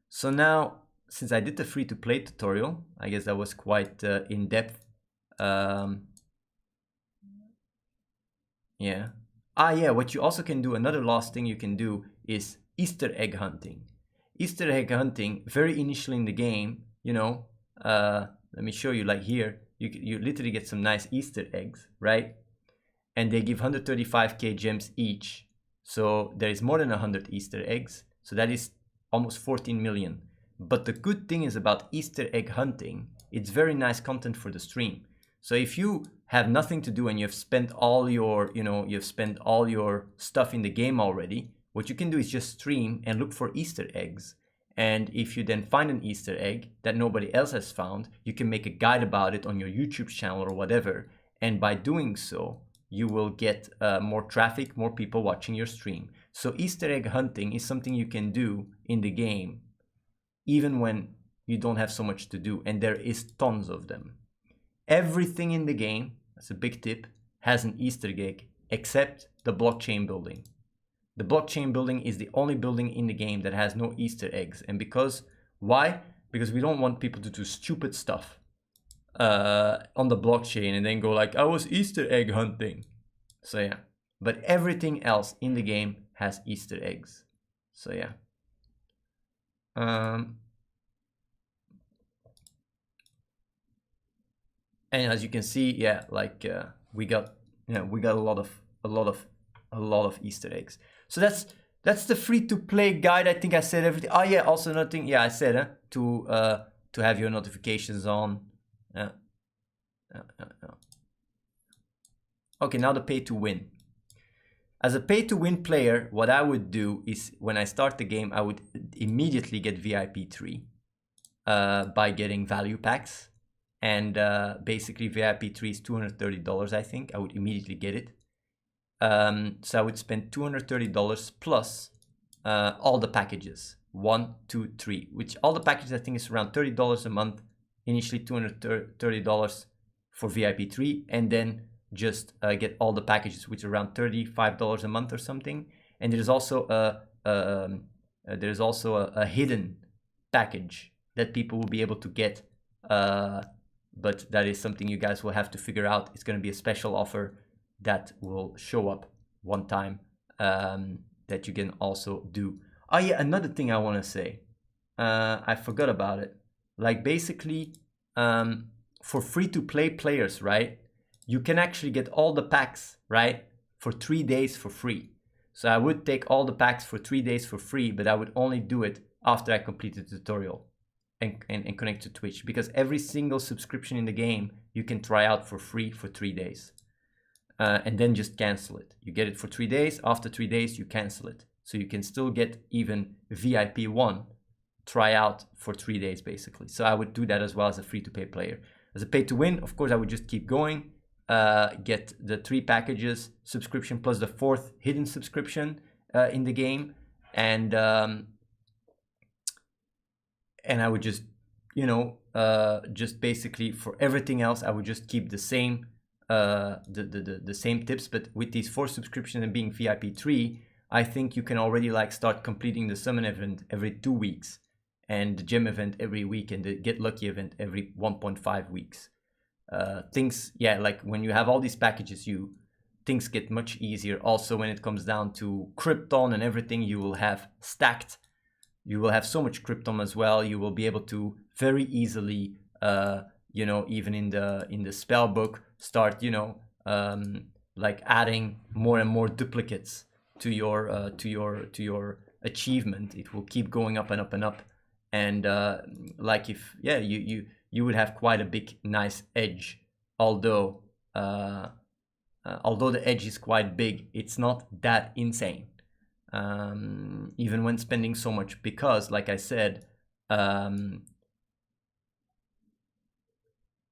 So now, since I did the free-to-play tutorial, I guess that was quite in-depth. Yeah. What you also can do, another last thing you can do is Easter egg hunting. Easter egg hunting, very initially in the game, you know, let me show you, like here, you literally get some nice Easter eggs, right? And they give 135k gems each. So there is more than 100 Easter eggs. So that is almost 14 million. But the good thing is about Easter egg hunting, it's very nice content for the stream. So if you have nothing to do and you've spent all your, you've spent all your stuff in the game already, what you can do is just stream and look for Easter eggs. And if you then find an Easter egg that nobody else has found, you can make a guide about it on your YouTube channel or whatever. And by doing so, you will get more traffic, more people watching your stream. So Easter egg hunting is something you can do in the game, even when you don't have so much to do. And there is tons of them. Everything in the game, that's a big tip, has an Easter egg, except the blockchain building. The blockchain building is the only building in the game that has no Easter eggs. And why? Because we don't want people to do stupid stuff on the blockchain and then go like, I was Easter egg hunting. So yeah, but everything else in the game has Easter eggs. So yeah. And as you can see, yeah, like we got a lot of Easter eggs. So that's the free-to-play guide. I think I said everything. Oh yeah, also another thing. Yeah, I said to have your notifications on. Okay, now the pay-to-win. As a pay-to-win player, what I would do is when I start the game, I would immediately get VIP 3 by getting value packs. And basically VIP 3 is $230, I think. I would immediately get it. So I would spend $230 plus all the packages. 1, 2, 3. Which all the packages I think is around $30 a month. Initially $230 for VIP 3. And then just get all the packages, which are around $35 a month or something. And there's also a hidden package that people will be able to get. But that is something you guys will have to figure out. It's going to be a special offer that will show up one time that you can also do. Oh yeah, another thing I want to say. I forgot about it. Like basically, for free-to-play players, right? You can actually get all the packs, right? For 3 days for free. So I would take all the packs for 3 days for free, but I would only do it after I complete the tutorial. And connect to Twitch, because every single subscription in the game you can try out for free for 3 days and then just cancel it. You get it for 3 days. After 3 days you cancel it, so you can still get even VIP 1 try out for 3 days basically. So I would do that as well as a free-to-pay player. As a pay-to-win, of course, I would just keep going, get the 3 packages subscription plus the 4th hidden subscription in the game, and I would just, just basically for everything else, I would just keep the same, the same tips. But with these 4 subscriptions and being VIP 3, I think you can already like start completing the summon event every 2 weeks, and the gem event every week, and the get lucky event every 1.5 weeks. Things, yeah, like when you have all these packages, things get much easier. Also, when it comes down to crypton and everything, you will have stacked. You will have so much crypton as well. You will be able to very easily, even in the spell book, start, like adding more and more duplicates to your achievement. It will keep going up and up and up, and like if you would have quite a big nice edge. Although the edge is quite big, it's not that insane. Even when spending so much, because like I said,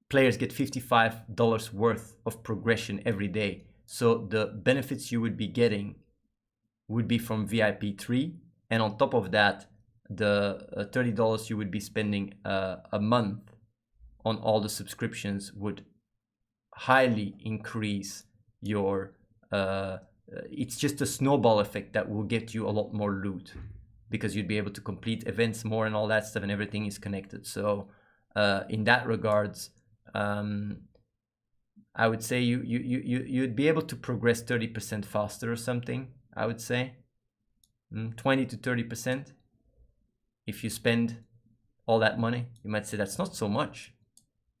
players get $55 worth of progression every day. So the benefits you would be getting would be from VIP 3, and on top of that, the $30 you would be spending a month on all the subscriptions would highly increase your it's just a snowball effect that will get you a lot more loot, because you'd be able to complete events more and all that stuff, and everything is connected. So in that regards, I would say you'd be able to progress 30% faster or something. I would say 20 to 30% if you spend all that money. You might say that's not so much.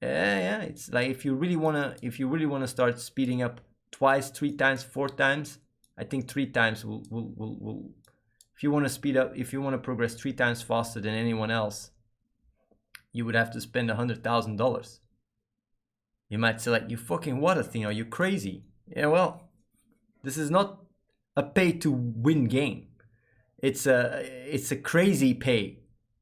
Yeah, it's like if you really wanna start speeding up twice, 3 times, 4 times, I think 3 times will if you want to speed up, if you want to progress 3 times faster than anyone else, you would have to spend $100,000. You might say like, you fucking what, Athene, are you crazy? Yeah, well, this is not a pay to win game. It's a crazy pay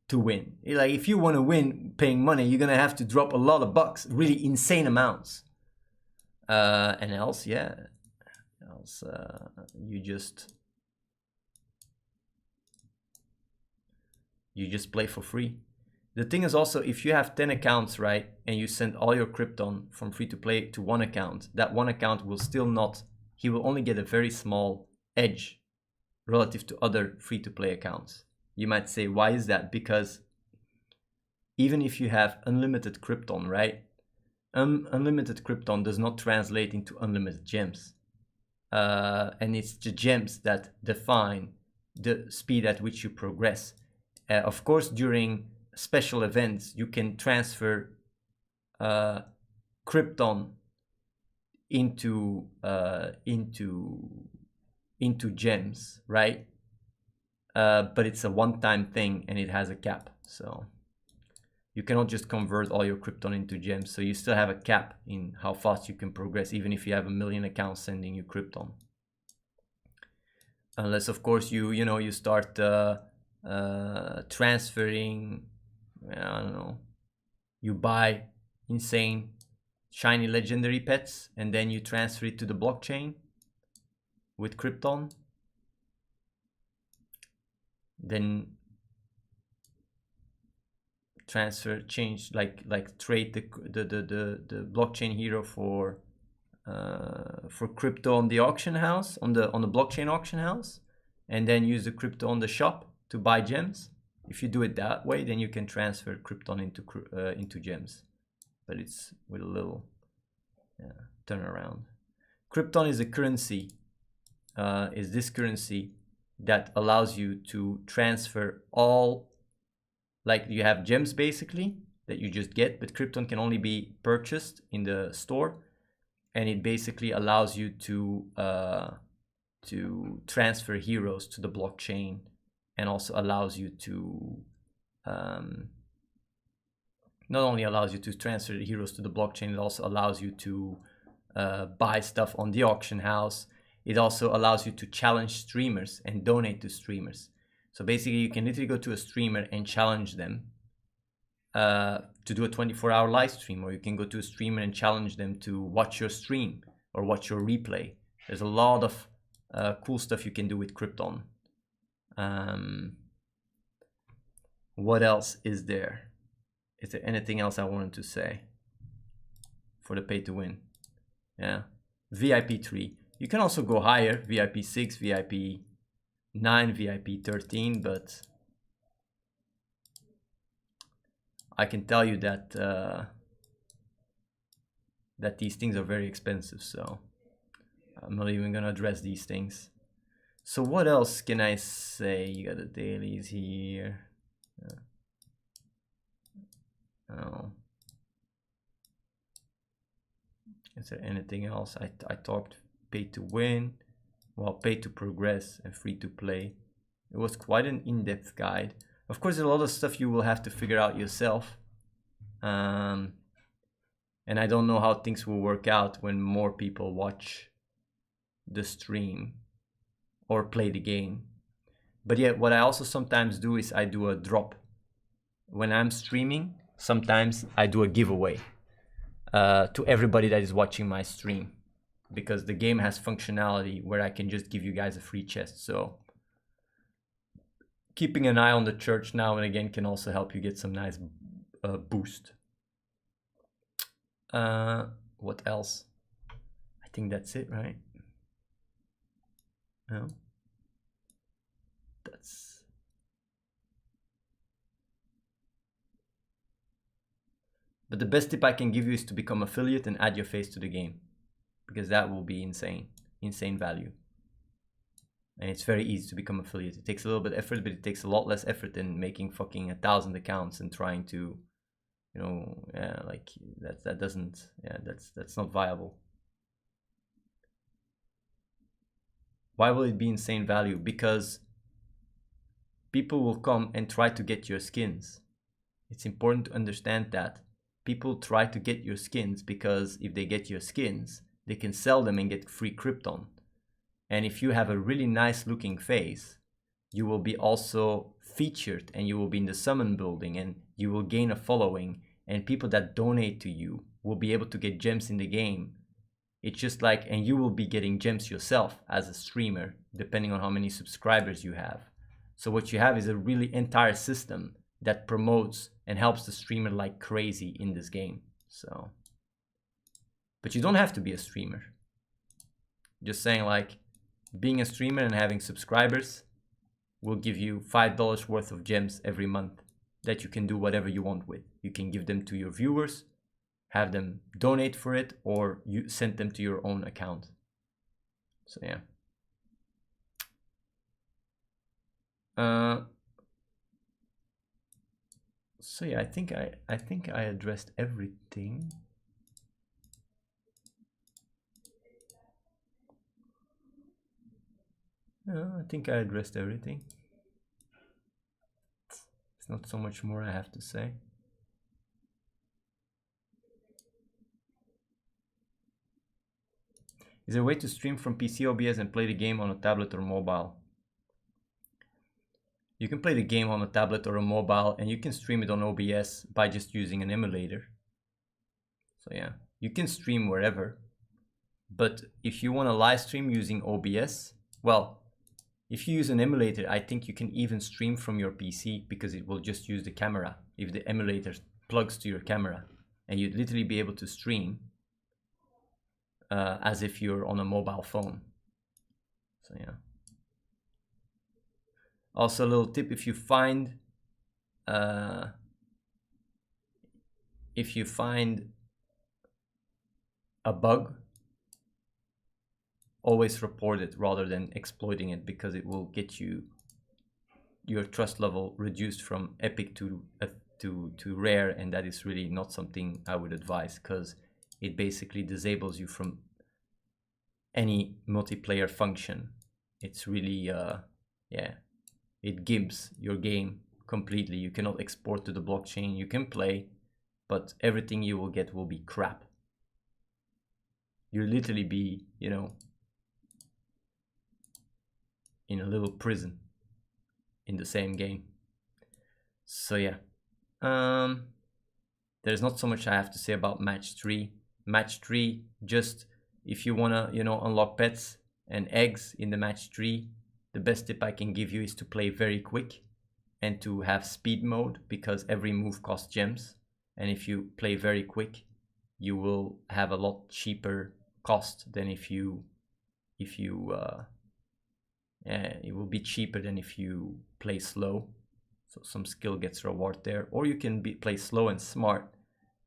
to win. Like if you want to win paying money, you're gonna have to drop a lot of bucks, really insane amounts. And else, yeah, else you just play for free. The thing is also, if you have 10 accounts, right, and you send all your Crypton from free to play to one account, that one account will still not, he will only get a very small edge relative to other free to play accounts. You might say, why is that? Because even if you have unlimited Crypton, right, unlimited Crypton does not translate into unlimited gems. And it's the gems that define the speed at which you progress. Of course, during special events, you can transfer Crypton into gems, right? But it's a one-time thing and it has a cap, so you cannot just convert all your Crypton into gems. So you still have a cap in how fast you can progress, even if you have 1 million accounts sending you Crypton. Unless, of course, you start transferring, I don't know, you buy insane shiny legendary pets and then you transfer it to the blockchain with Crypton. Then change, like trade the blockchain hero for crypto on the auction house, on the blockchain auction house, and then use the crypto on the shop to buy gems. If you do it that way, then you can transfer Crypton into gems, but it's with a little turnaround. Crypton is a currency, is this currency that allows you to transfer all, like you have gems basically that you just get, but Crypton can only be purchased in the store, and it basically allows you to transfer heroes to the blockchain, and also allows you to not only allows you to transfer the heroes to the blockchain, it also allows you to buy stuff on the auction house. It also allows you to challenge streamers and donate to streamers. So basically you can literally go to a streamer and challenge them to do a 24-hour live stream, or you can go to a streamer and challenge them to watch your stream or watch your replay. There's a lot of cool stuff you can do with Crypton. What else is there? Is there anything else I wanted to say for the pay to win? Yeah, VIP 3. You can also go higher, VIP 6, VIP 9, VIP 13, but I can tell you that that these things are very expensive, so I'm not even gonna address these things. So what else can I say? You got the dailies here. Oh. Is there anything else? I talked pay to win, well, pay to progress, and free to play. It was quite an in-depth guide. Of course, there's a lot of stuff you will have to figure out yourself. And I don't know how things will work out when more people watch the stream or play the game. But yeah, what I also sometimes do is I do a drop. When I'm streaming, sometimes I do a giveaway to everybody that is watching my stream, because the game has functionality where I can just give you guys a free chest. So keeping an eye on the church now and again can also help you get some nice boost. What else? I think that's it, right? No, that's... But the best tip I can give you is to become affiliate and add your face to the game, because that will be insane value. And it's very easy to become affiliate. It takes a little bit of effort, but it takes a lot less effort than making fucking 1,000 accounts and trying to, you know, like that doesn't, that's not viable. Why will it be insane value? Because people will come and try to get your skins. It's important to understand that people try to get your skins because if they get your skins, they can sell them and get free Crypton. And if you have a really nice looking face, you will be also featured, and you will be in the summon building, and you will gain a following, and people that donate to you will be able to get gems in the game. It's just like, and you will be getting gems yourself as a streamer, depending on how many subscribers you have. So what you have is a really entire system that promotes and helps the streamer like crazy in this game. So, but you don't have to be a streamer. Just saying, like, being a streamer and having subscribers will give you $5 worth of gems every month that you can do whatever you want with. You can give them to your viewers, have them donate for it, or you send them to your own account. So yeah. So yeah, I think I addressed everything. I think I addressed everything. There's not so much more I have to say. Is there a way to stream from PC OBS and play the game on a tablet or mobile? You can play the game on a tablet or a mobile, and you can stream it on OBS by just using an emulator. So yeah, you can stream wherever. But if you want to live stream using OBS, well, if you use an emulator, I think you can even stream from your PC, because it will just use the camera. If the emulator plugs to your camera, and you'd literally be able to stream as if you're on a mobile phone. So yeah. Also, a little tip: if you find a bug, always report it rather than exploiting it, because it will get your trust level reduced from epic to rare, and that is really not something I would advise, because it basically disables you from any multiplayer function. It's really yeah, it gives your game completely. You cannot export to the blockchain. You can play, but everything you will get will be crap. You'll literally be, you know, in a little prison in the same game. So yeah, there's not so much I have to say about match 3. Match 3, just if you wanna, you know, unlock pets and eggs in the match 3, the best tip I can give you is to play very quick and to have speed mode, because every move costs gems, and if you play very quick, you will have a lot cheaper cost than if you it will be cheaper than if you play slow. So some skill gets reward there. Or you can play slow and smart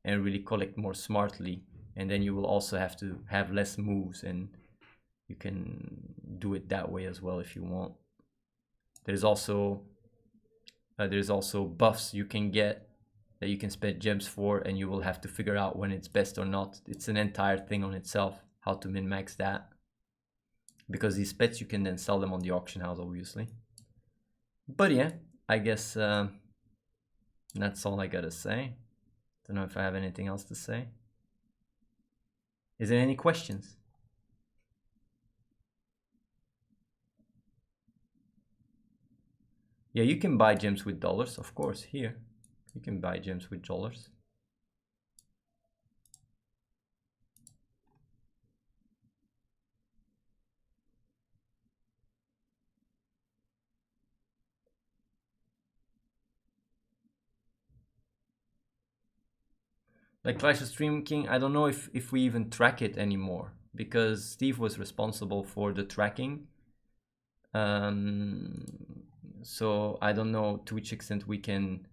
and really collect more smartly, and then you will also have to have less moves, and you can do it that way as well if you want. There's also buffs you can get that you can spend gems for, and you will have to figure out when it's best or not. It's an entire thing on itself, how to min-max that, because these pets you can then sell them on the auction house, obviously. But yeah, I guess that's all I gotta say. Don't know if I have anything else to say. Is there any questions? Yeah, you can buy gems with dollars, of course. Here, you can buy gems with dollars. Like Clash of Stream King, I don't know if we even track it anymore, because Steve was responsible for the tracking. So I don't know to which extent we can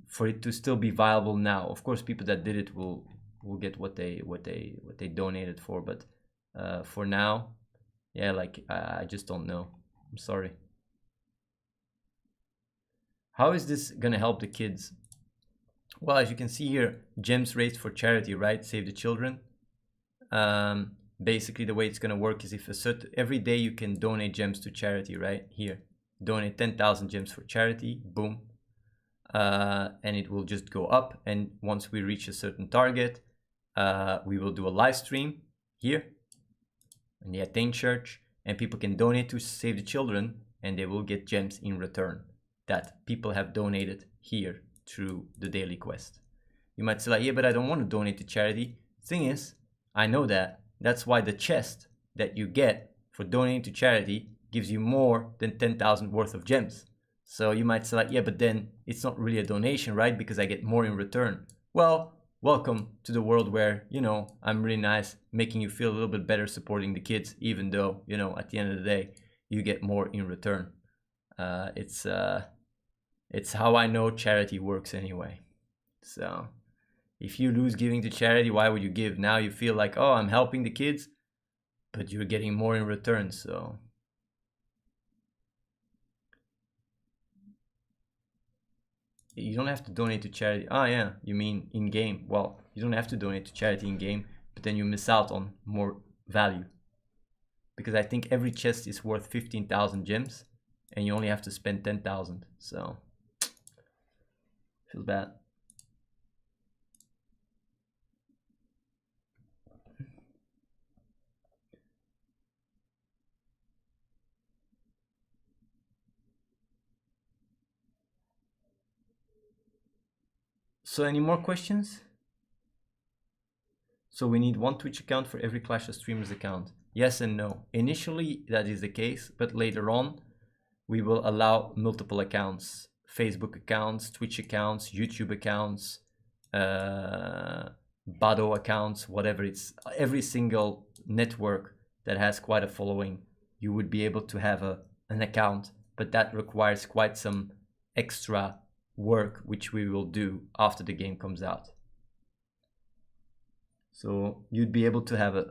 for it to still be viable now. Of course, people that did it will get what they donated for, but for now, yeah, like I just don't know. I'm sorry. How is this gonna help the kids? Well, as you can see here, gems raised for charity, right? Save the Children. Basically, the way it's gonna work is if every day you can donate gems to charity, right? Here, donate 10,000 gems for charity, boom. And it will just go up. And once we reach a certain target, we will do a live stream here in the Athene Church, and people can donate to Save the Children, and they will get gems in return that people have donated here through the daily quest. You might say like, yeah, but I don't want to donate to charity. Thing is, I know that. That's why the chest that you get for donating to charity gives you more than 10,000 worth of gems. So you might say like, yeah, but then it's not really a donation, right? Because I get more in return. Well, welcome to the world where, you know, I'm really nice, making you feel a little bit better supporting the kids, even though, you know, at the end of the day, you get more in return. It's how I know charity works anyway. So if you lose giving to charity, why would you give? Now you feel like, oh, I'm helping the kids, but you're getting more in return. So you don't have to donate to charity. Oh yeah, you mean in game? Well, you don't have to donate to charity in game, but then you miss out on more value, because I think every chest is worth 15,000 gems and you only have to spend 10,000. So feels bad. So any more questions? So we need one Twitch account for every Clash of Streamers account. Yes and no. Initially that is the case, but later on we will allow multiple accounts. Facebook accounts, Twitch accounts, YouTube accounts, Bado accounts, whatever. It's every single network that has quite a following, you would be able to have an account, but that requires quite some extra work, which we will do after the game comes out. So you'd be able to have a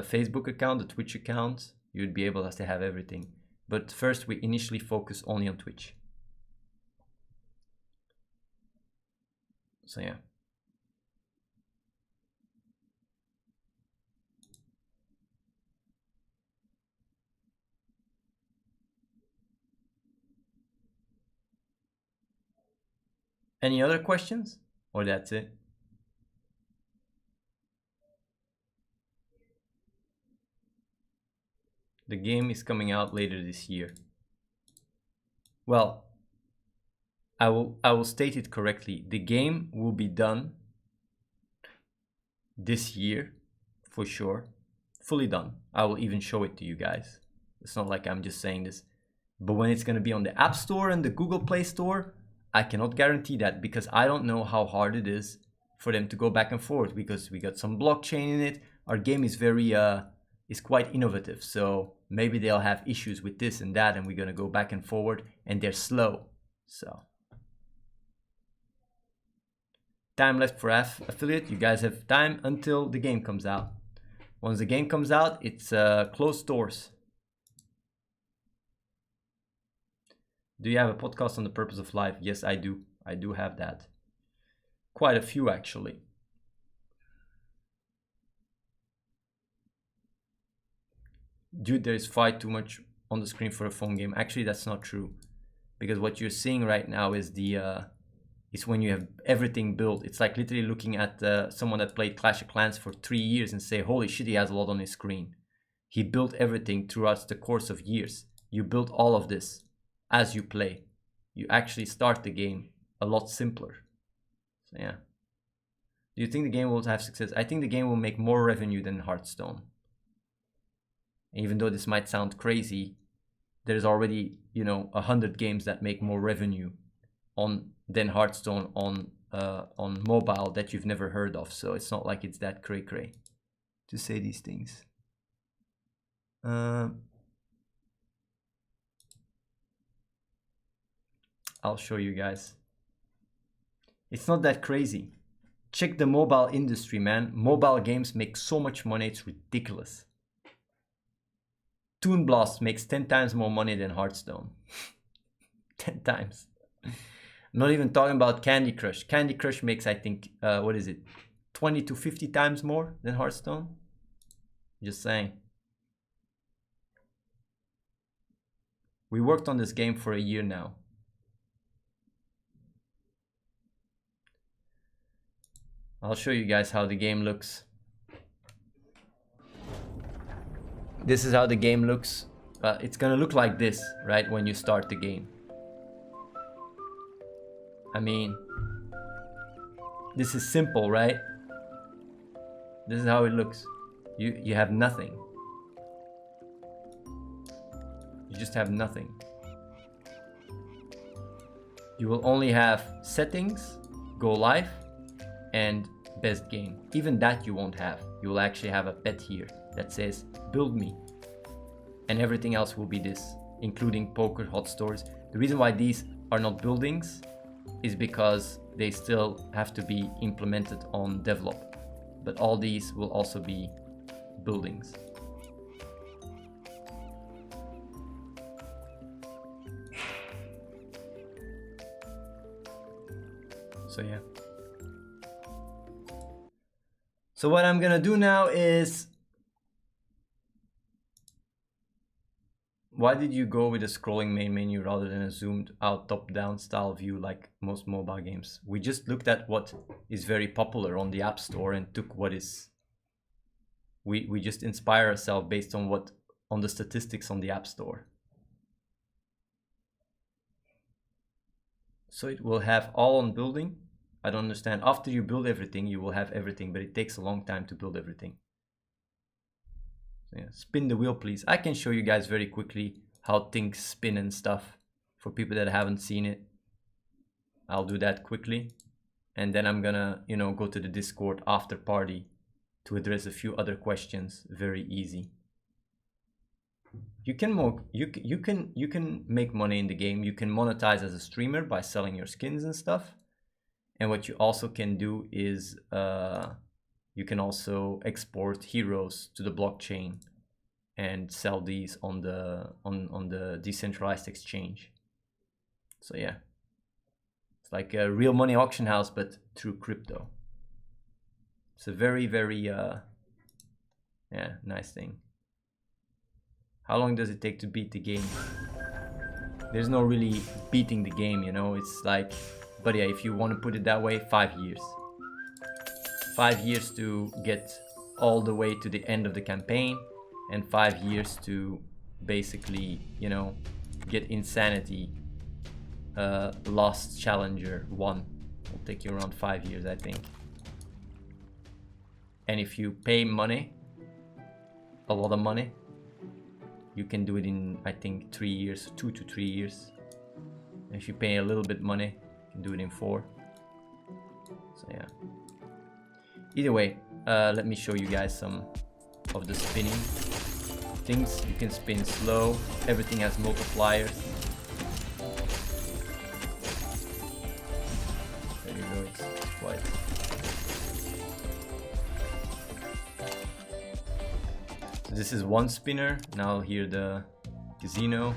Facebook account, a Twitch account, you'd be able to have everything. But first we initially focus only on Twitch. So yeah. Any other questions? Or that's it? The game is coming out later this year. Well, I will state it correctly. The game will be done this year, for sure. Fully done. I will even show it to you guys. It's not like I'm just saying this. But when it's going to be on the App Store and the Google Play Store, I cannot guarantee that, because I don't know how hard it is for them to go back and forth, because we got some blockchain in it. Our game is very is quite innovative, so maybe they'll have issues with this and that, and we're gonna go back and forward, and they're slow. So time left for affiliate. You guys have time until the game comes out. Once the game comes out, it's closed doors. Do you have a podcast on the purpose of life? Yes, I do. I do have that. Quite a few, actually. Dude, there is far too much on the screen for a phone game. Actually, that's not true, because what you're seeing right now is is when you have everything built. It's like literally looking at someone that played Clash of Clans for 3 years and say, holy shit, he has a lot on his screen. He built everything throughout the course of years. You built all of this as you play. You actually start the game a lot simpler. So yeah. Do you think the game will have success? I think the game will make more revenue than Hearthstone. Even though this might sound crazy, there's already, you know, 100 games that make more revenue than Hearthstone on mobile that you've never heard of. So it's not like it's that cray to say these things. I'll show you guys. It's not that crazy. Check the mobile industry, man. Mobile games make so much money, it's ridiculous. Toon Blast makes 10 times more money than Hearthstone. 10 times. I'm not even talking about Candy Crush. Candy Crush makes, I think, what is it? 20 to 50 times more than Hearthstone? Just saying. We worked on this game for a year now. I'll show you guys how the game looks. This is how the game looks. It's gonna look like this, right, when you start the game. I mean, this is simple, right? This is how it looks. You have nothing. You just have nothing. You will only have settings, go live, and best game. Even that you won't have. You will actually have a pet here that says build me, and everything else will be this, including poker, hot stores. The reason why these are not buildings is because they still have to be implemented on develop, but all these will also be buildings. So yeah. So what I'm gonna do now is, why did you go with a scrolling main menu rather than a zoomed out top-down style view like most mobile games? We just looked at what is very popular on the App Store and took what is... We just inspire ourselves based on the statistics on the App Store. So it will have all on building. I don't understand. After you build everything, you will have everything, but it takes a long time to build everything. So yeah, spin the wheel, please. I can show you guys very quickly how things spin and stuff for people that haven't seen it. I'll do that quickly. And then I'm gonna, you know, go to the Discord after party to address a few other questions. Very easy. You can make money in the game. You can monetize as a streamer by selling your skins and stuff. And what you also can do is you can also export heroes to the blockchain and sell these on the decentralized exchange. So yeah, it's like a real money auction house, but through crypto. It's a very, very yeah, nice thing. How long does it take to beat the game? There's no really beating the game, you know. It's like, but yeah, if you want to put it that way, 5 years. 5 years to get all the way to the end of the campaign, and 5 years to basically, you know, get Insanity Lost Challenger 1. It'll take you around 5 years, I think. And if you pay money, a lot of money, you can do it in, I think, 3 years, 2 to 3 years. And if you pay a little bit money, you can do it in 4. So yeah. Either way, let me show you guys some of the spinning things. You can spin slow. Everything has multipliers. There you go. It's quite. So this is one spinner. Now here the casino.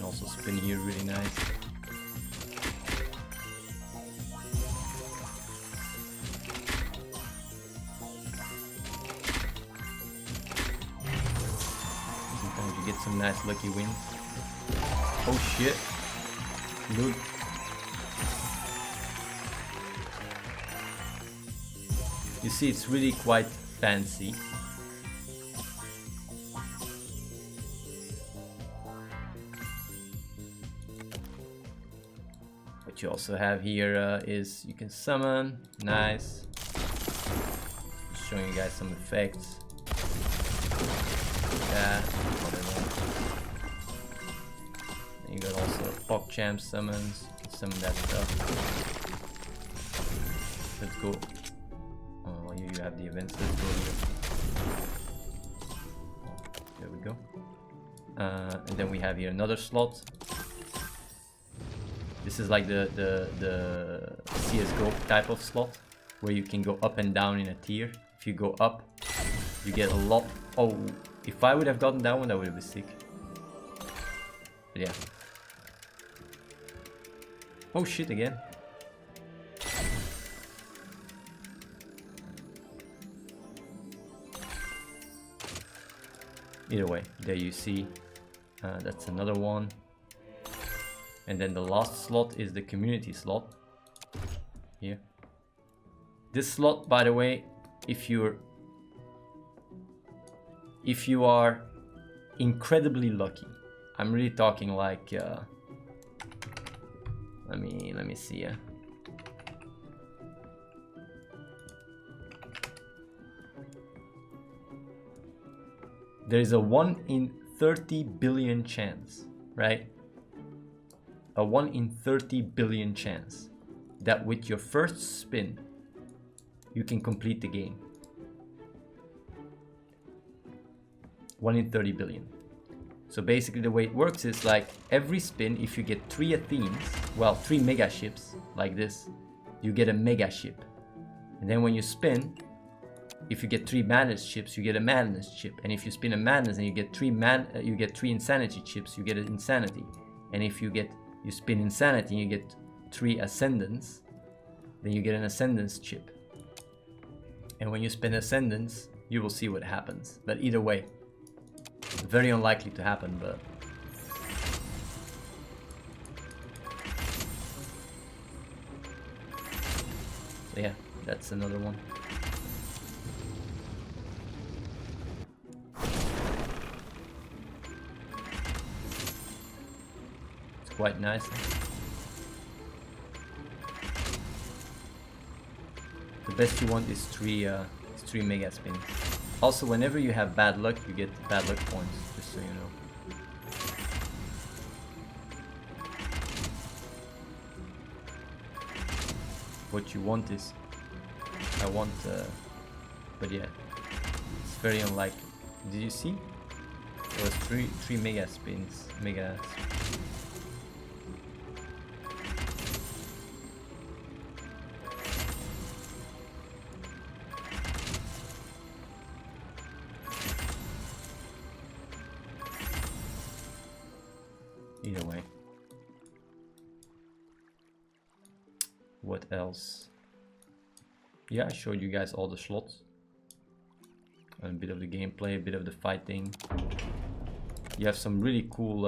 Also spin here, really nice. Sometimes you get some nice lucky wins. Oh shit. Look. You see, it's really quite fancy. What you also have here is you can summon. Nice. Just showing you guys some effects. Yeah, and you got also PogChamp summons. You can summon that stuff. Let's go. Oh, here you have the events. Let's go here. There we go. And then we have here another slot. This is like the CSGO type of slot where you can go up and down in a tier. If you go up, you get a lot. Oh, if I would have gotten that one, that would have been sick. But yeah. Oh shit, again. Either way, there you see. That's another one. And then the last slot is the community slot. here. This slot, by the way, if you are incredibly lucky, I'm really talking like let me see. Yeah. There is a 1 in 30 billion chance, right? A 1 in 30 billion chance that with your first spin, you can complete the game. 1 in 30 billion. So basically the way it works is like every spin, if you get 3 Athenes, well, 3 mega ships like this, you get a mega ship. And then when you spin, if you get 3 madness chips, you get a madness chip. And if you spin a madness and you get 3 insanity chips, you get an insanity. And if you spin insanity and you get 3 ascendants, then you get an ascendance chip. And when you spin ascendance, you will see what happens. But either way, very unlikely to happen, but so yeah, that's another one. It's quite nice. The best you want is 3 mega spins. Also, whenever you have bad luck, you get bad luck points, just so you know. What you want is, but yeah, it's very unlikely. Did you see? There was 3 mega spins, Either way. What else? Yeah, I showed you guys all the slots. And a bit of the gameplay, a bit of the fighting. You have some really cool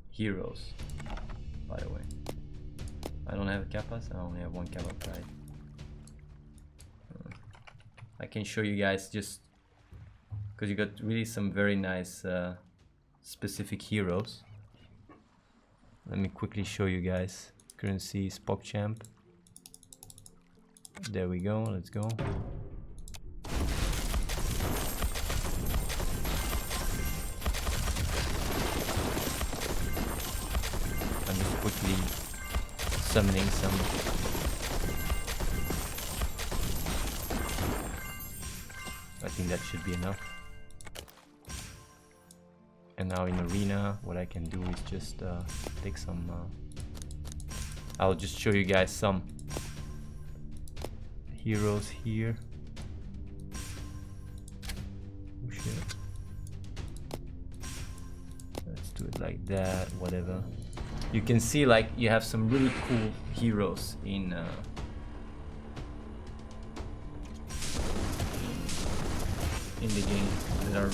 heroes, by the way. I don't have a Kappas, I only have 1 Kappa Pride. I can show you guys just because you got really some very nice specific heroes. Let me quickly show you guys. Currency Spock Champ. There we go, let's go. I'm just quickly summoning some. I think that should be enough. And now in arena, what I can do is just take some. I'll just show you guys some heroes here. Oh shit. Let's do it like that, whatever. You can see like you have some really cool heroes in the game that are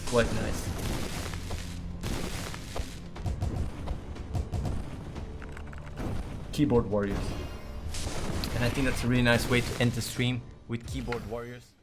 quite nice. Keyboard warriors. And I think that's a really nice way to end the stream with keyboard warriors.